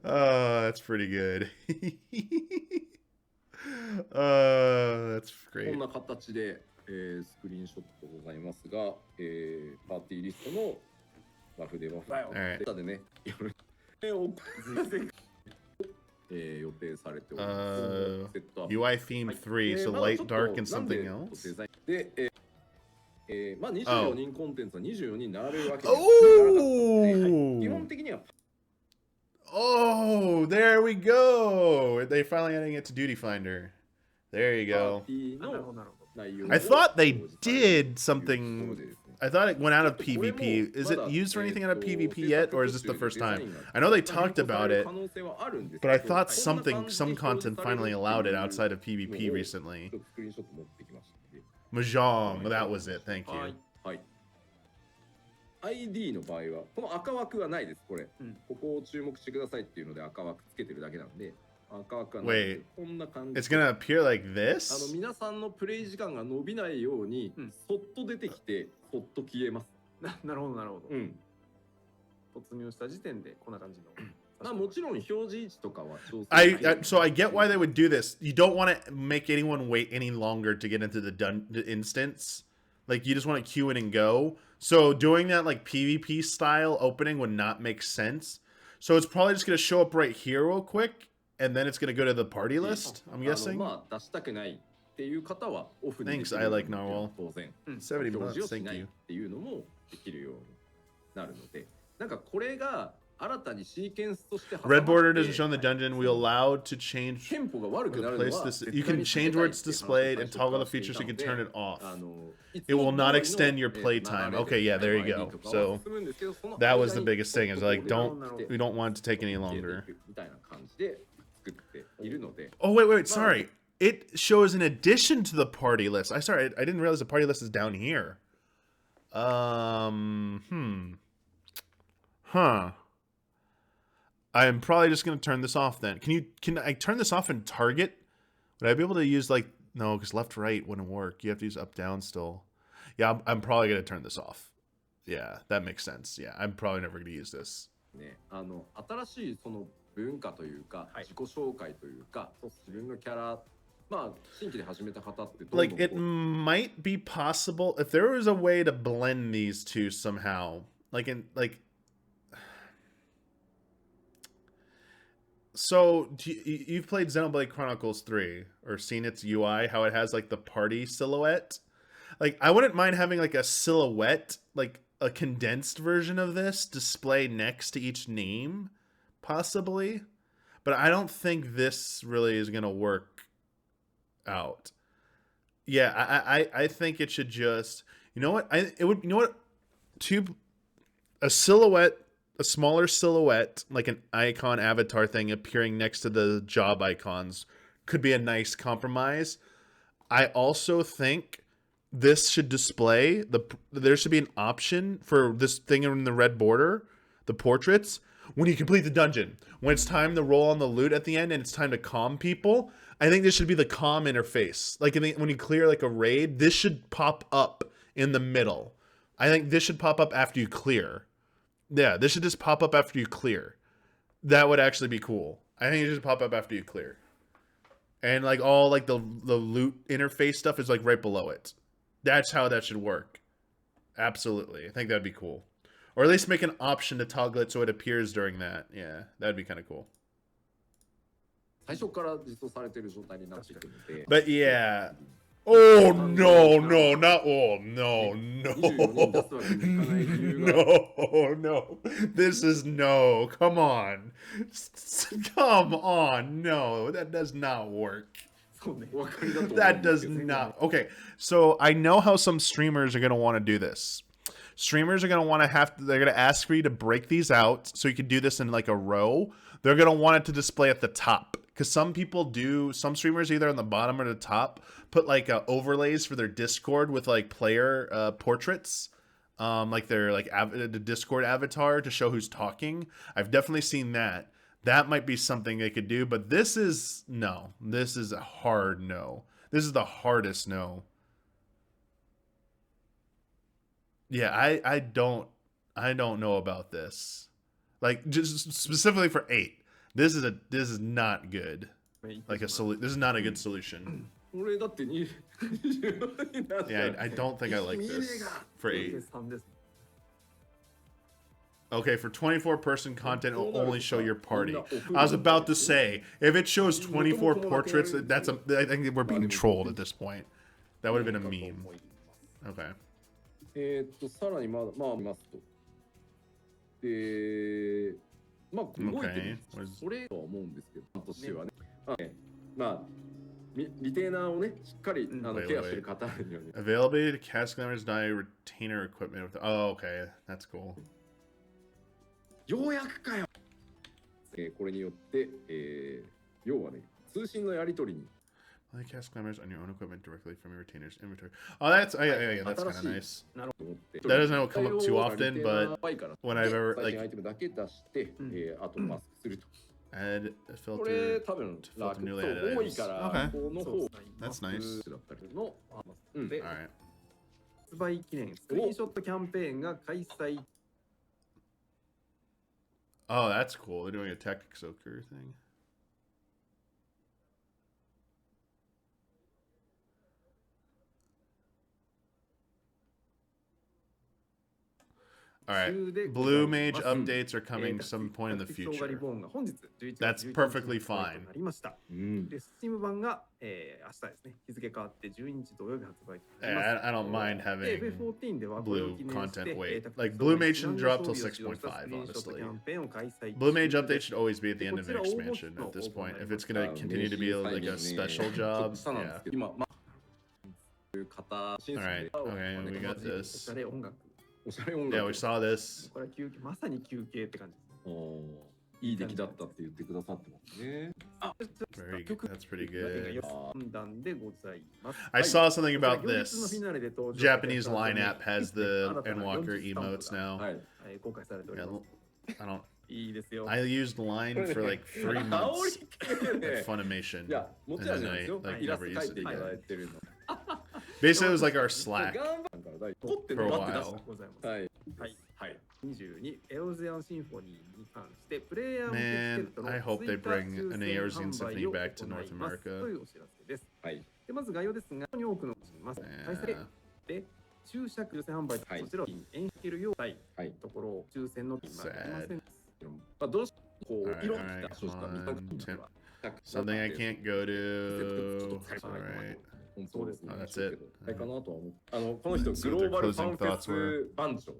That's pretty good. That's こ great. んな形で、スクリーンショットございますが、パーティーリストのラフでワフ Alright. でね、予定されております。セットアップ UI theme 3, so まだ light, ちょっと dark, and なん something で else. デザインで、まあ24人コンテンツは24人並べるわけで Oh! 基本的には Oh, there we go. They finally adding it to Duty Finder. There you パー go. ティーなるほどのなるほど。内容を I thought they 表示される did というところ something. でですね I thought it went out of PvP. Is it used for anything out of PvP yet, or is this the first time? I know they talked about it, but I thought some content finally allowed it outside of PvP recently. スクリーンショット持ってきましたので Mahjong, that was it. Thank は you. い。はい。ID の場合は、この赤枠はないです、これ。うんここを注目してくださいっていうので赤枠つけてるだけなんで、赤枠はないので Wait, こんな感じ It's で。gonna appear like this? 皆さんのプレイ時間が伸びないように、うんそっと出てきて、そっと消えます。なるほどなるほど。うん。突入した時点でこんな感じの。まあもちろん表示位置とかは調整 So I get why they would do this. You don't want to make anyone wait any longer to get into the instance. Like you just want to queue in and go. So doing that like PvP style opening would not make sense. So it's probably just gonna show up right here real quick, and then it's gonna go to the party list. I'm guessing. まあ出したくないっていう方はオフにでき Thanks, る I like narwhal. 当然。 70 表示 bucks, をし thank ないっ you. ていうのもできるようになるので、なんかこれが新たにシーケンスとして挟まって Red border doesn't show in the dungeon. We allowed to change テンポが悪く or なるの place は this. 絶 You 対 can に避け change た where い it's っていう話を displayed 最 and 初から toggle the してい features た so you の can で turn it off. いつ It will も not 通り extend の your 流 playtime. れ Okay, で yeah, there you ID go. とかは So 進むんですけど、その that was the 間に biggest thing. Is like ちょっ don't と we don't want it to take any 消えてい longer. くみたいな感じで作っているので、 Oh wait, sorry. It shows in addition to the party list. I didn't realize the party list is down here. Huh. I'm probably just gonna turn this off then. Can I turn this off in Target? Would I be able to use like no, because left right wouldn't work. You have to use up down still. Yeah, I'm probably gonna turn this off. Yeah, that makes sense. Yeah, I'm probably never gonna use this. ね、新しいその文化というか、自己紹介というか、自分のキャラ、まあ新規で始めた方ってどんどん Like it might be possible if there was a way to blend these two somehow. So you've played Xenoblade Chronicles 3 or seen its UI, how it has like the party silhouette? Like I wouldn't mind having like a silhouette, like a condensed version of this display next to each name, possibly. But I don't think this really is gonna work out. Yeah, I think it should just you know what? A silhouette, a smaller silhouette, like an icon avatar thing appearing next to the job icons could be a nice compromise. I also think this should display there should be an option for this thing in the red border, the portraits, when you complete the dungeon. When it's time to roll on the loot at the end and it's time to calm people, I think this should be the calm interface. Like when you clear like a raid, this should pop up in the middle. I think this should pop up after you clear. Yeah, this should just pop up after you clear. That would actually be cool. I think it should pop up after you clear. And like all like the loot interface stuff is like right below it. That's how that should work. Absolutely. I think that'd be cool. Or at least make an option to toggle it so it appears during that. Yeah, that'd be kind of cool. 最初から実装されている状態になっているので。 But yeah. Oh no, not no. No. This is no. Come on. No. That does not work. That does not. Okay, so I know how some streamers are going to want to do this. Streamers are going to want to they're going to ask for you to break these out so you can do this in like a row. They're going to want it to display at the top. Because some streamers either on the bottom or the top put like overlays for their Discord with like player portraits, like their like the Discord avatar to show who's talking. I've definitely seen that. That might be something they could do, but this is no. This is a hard no. This is the hardest no. Yeah, I don't know about this. Like just specifically for 8. This is not good. Like this is not a good solution. Yeah, I don't think I like this for 8. Okay, for 24-person content, it'll only show your party. I was about to say, if it shows 24 portraits, I think we're being trolled at this point. That would have been a meme. Okay. さらにまあ見ますと。で、まあ動いてるそれとは思うんですけど、としてはね。まあリテーナーをねしっかりケアしてる方にはね。Availability to cast glamours die retainer equipment with. Oh, okay, that's cool. ようやくかよ。これによって、要はね通信のやり取りに。Only cast glamours on your own equipment directly from your retainer's inventory. Oh, that's yeah, that's kind of nice. That doesn't come up too often, but when I've ever like add a filter to newly added items. Okay, that's nice. All right. 発売記念スクリーンショットキャンペーンが開催。 Oh, that's cool. They're doing a tactic soaker thing. All right. Blue Mage updates are coming some point in the future. That's perfectly fine. で、Steam 版が、明日ですね。日付変わって12日土曜日発売となります。I don't mind having で、FF14 ではこれを blue 記念して content wait. タクティ Like クス Blue オーガ Mage ニ shouldn't 避 drop 難 till 装備を使用したスクリーンショット 6.5, キャ honestly. ンペーンを開催 Blue 中 Mage で update す。 should always be at the で、 end こ of ち an ら応募 expansion の at this 応募に point. なり If ま it's す。 gonna continue to be like a special job, yeah. 型 Alright, okay, we got お this. しゃれ音楽。おしゃれ音 Yeah, 楽 we saw this. これは休憩、まさに休憩って感じですね。おーいい出来だったって言ってくださってますね。Very good. That's pretty good. 4段でございます。 I saw something こちら about 行列のフ this. ィナーレで登場 Japanese した line app has the 新たな Endwalker 40スタンプ emotes が now. はい。公開されており Yeah, ます。 I don't. いいですよ。 I used Line for like 3 months at Funimation, いや、持ち味なんですよ and then I。イラス never ト描 used いて it いただい again. てるの。 Basically, it was like our Slack. 凝って For a る while. ございます。はい。はい。はい。 22エオゼアンシンフォニーに関してプレイヤー向けチケ Man, ットの I hope they 追加 bring 抽 an 選 Eorzean 販売 Symphony を back to 行 North いますと America. いうお知らせです。はい。でまず概要ですが、本当に多くの人います。対戦 Yeah. で注射抽選販売とはいそちらを演じけるようないはい。ところを抽選の金額できません。まあ、どうしてもこう、 Alright, 色々 alright, な正直 come 見 on, たく Tim. は Something I can't go to. Alright. 本当ですね。 Oh, that's it. はいかなとは思う。この人、 So グロ their ーバルファ closing ンフェ thoughts were. ス番長、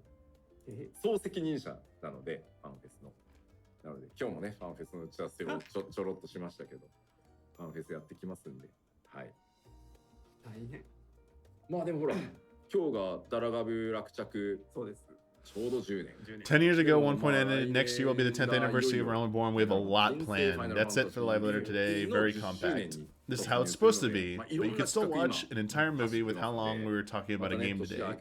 総責任者なので、ファンフェスの。なので、今日もね、ファンフェスの打ち合わせをちょろっとしましたけど、ファンフェスやってきますんで、はい。大変。まあでもほら、今日がダラガブ落着、そうです。ちょうど10年。 10 years ago, one point ended. Next year will be the 10th anniversary of Realm Reborn. We have a lot planned. That's it for the live letter today. Very compact. This is how it's supposed to be. But you can still watch an entire movie with how long we were talking about a game today. I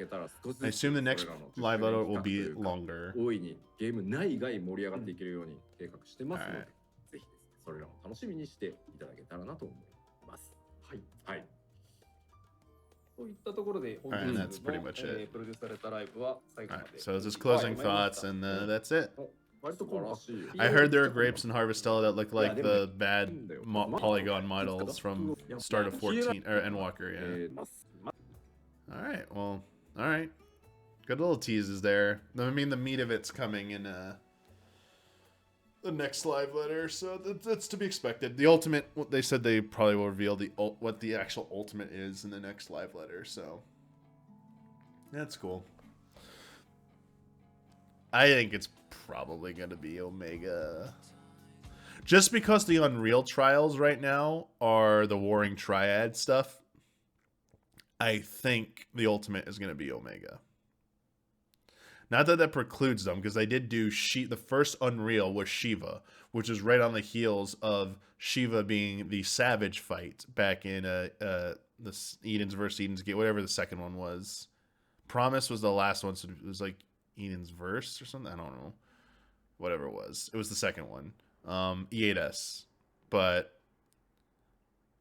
assume the next live letter will be longer. 大いにゲーム内外盛り上がっていけるように計画してますので、ぜひですね、それらを楽しみにしていただけたらなと思います。はい。はい。といったところで本日 Alright, の that's pretty much it. プロデュースされたライブは最後ま Alright, で。 so just closing thoughts, and that's it. 割とコンパクト。 I heard there were grapes in Harvestella that look like the bad polygon models from start of 14 or Endwalker. Yeah. All right. Well. All right. Good little teases there. I mean, the meat of it's coming in the next live letter, so that's to be expected. The ultimate. They said they probably will reveal what the actual ultimate is in the next live letter. So that's cool. I think it's probably going to be Omega. Just because the Unreal trials right now are the Warring Triad stuff, I think the ultimate is going to be Omega. Not that that precludes them, because they did do the first Unreal was Shiva, which is right on the heels of Shiva being the Savage fight back in the Eden's versus Eden's Gate, whatever the second one was. Promise was the last one, so it was like Eden's Verse or something. I don't know. Whatever it was. It was the second one. E8S. But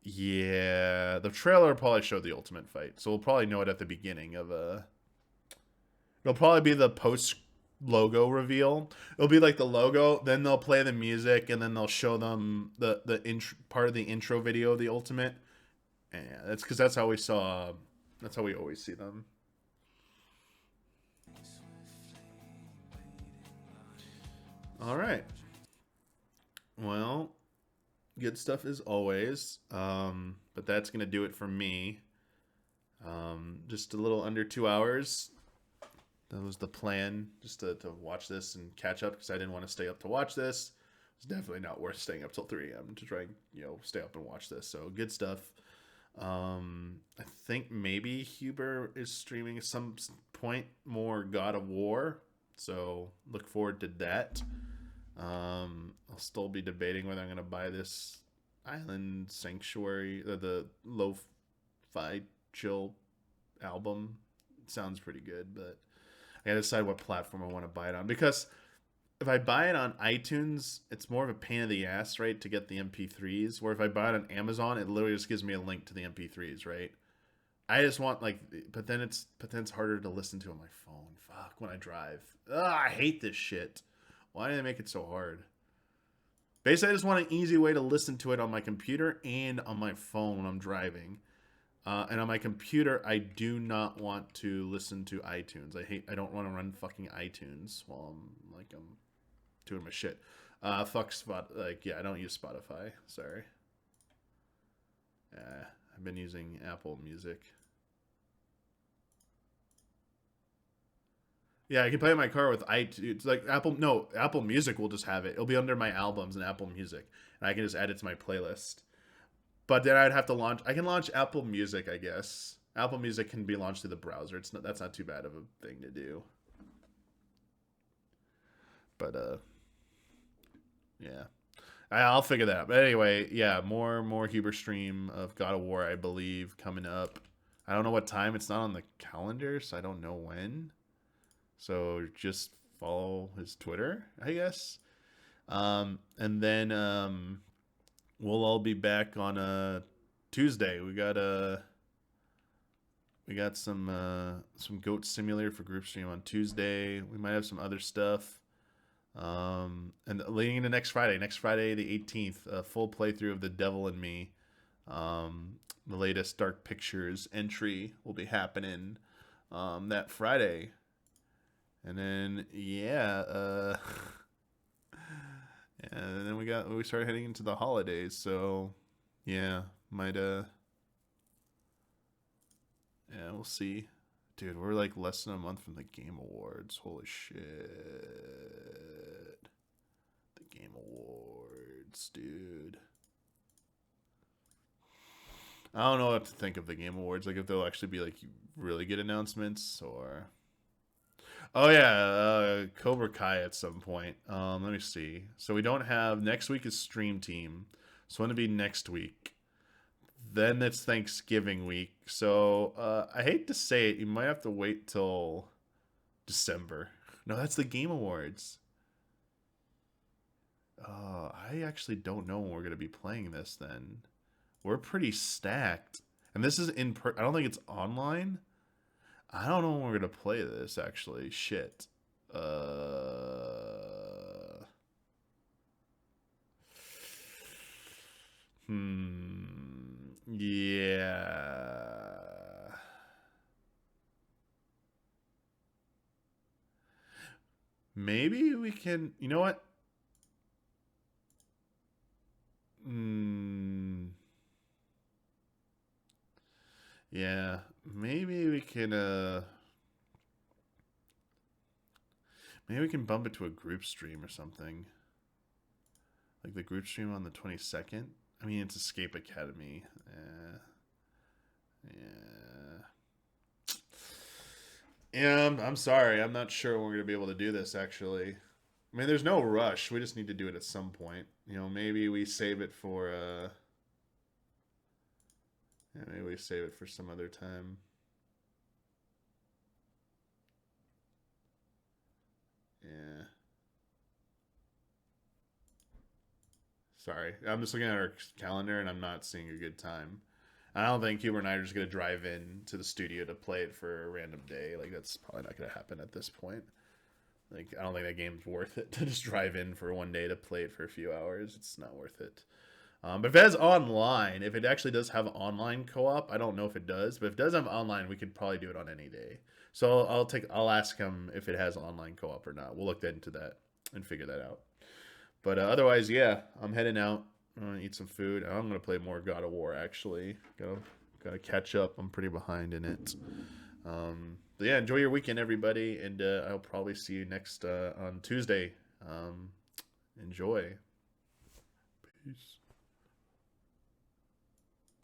yeah, the trailer probably showed the ultimate fight. So we'll probably know it at the beginning of it'll probably be the post logo reveal. It'll be like the logo, then they'll play the music, and then they'll show them the part of the intro video of the ultimate. And yeah, that's because that's how we always see them. All right. Well, good stuff as always. But that's going to do it for me. Just a little under 2 hours. That was the plan, just to watch this and catch up, because I didn't want to stay up to watch this. It's definitely not worth staying up till 3 a.m. to try and, stay up and watch this. So good stuff. I think maybe Huber is streaming at some point more God of War. So look forward to that. I'll still be debating whether I'm going to buy this Island Sanctuary, the lo-fi chill album. It sounds pretty good, but I gotta decide what platform I want to buy it on, because if I buy it on iTunes, it's more of a pain in the ass, right, to get the MP3s, where if I buy it on Amazon, it literally just gives me a link to the MP3s, right? I just want, but then it's harder to listen to on my phone. Fuck, when I drive. Ugh, I hate this shit. Why do they make it so hard? Basically, I just want an easy way to listen to it on my computer and on my phone when I'm driving. And on my computer, I do not want to listen to iTunes. I don't want to run fucking iTunes while I'm doing my shit. Fuck I don't use Spotify. Sorry. I've been using Apple Music. Yeah, I can play in my car with iTunes. Like Apple Music will just have it. It'll be under my albums in Apple Music, and I can just add it to my playlist. But then I'd have to launch. I can launch Apple Music, I guess. Apple Music can be launched through the browser. That's not too bad of a thing to do. But yeah, I'll figure that out. But anyway, yeah, more Huber stream of God of War, I believe, coming up. I don't know what time. It's not on the calendar, so I don't know when. So just follow his Twitter, I guess. And then we'll all be back on Tuesday. We got some Goat Simulator for group stream on Tuesday. We might have some other stuff. And leading into next Friday the 18th, a full playthrough of The Devil in Me. The latest Dark Pictures entry will be happening that Friday. And then and then we started heading into the holidays, so yeah, we'll see. Dude, we're like less than a month from the Game Awards. Holy shit. The Game Awards, dude. I don't know what to think of the Game Awards, like if they'll actually be like really good announcements or... Oh yeah, Cobra Kai at some point. Let me see. So we don't have... Next week is Stream Team. So it'll be next week. Then it's Thanksgiving week. So I hate to say it, you might have to wait till December. No, that's the Game Awards. I actually don't know when we're going to be playing this then. We're pretty stacked. And this is I don't think it's online. I don't know when we're going to play this, actually. Shit. Yeah. Maybe we can... You know what? Yeah. Maybe we can... Maybe we can bump it to a group stream or something. Like the group stream on the 22nd. I mean, it's Escape Academy. Yeah, I'm sorry. I'm not sure when we're going to be able to do this, actually. I mean, there's no rush. We just need to do it at some point. You know, maybe we save it for... Yeah, maybe we save it for some other time. Yeah. Sorry. I'm just looking at our calendar and I'm not seeing a good time. I don't think Huber and I are just going to drive in to the studio to play it for a random day. Like, that's probably not going to happen at this point. Like, I don't think that game's worth it to just drive in for one day to play it for a few hours. It's not worth it. But if it has online, if it actually does have online co-op, I don't know if it does, but if it does have online, we could probably do it on any day. So I'll ask him if it has online co-op or not. We'll look into that and figure that out. But otherwise, yeah, I'm heading out. I'm gonna eat some food. I'm gonna play more God of War. Actually, gotta catch up. I'm pretty behind in it. But yeah, enjoy your weekend, everybody, and I'll probably see you next on Tuesday. Enjoy. Peace.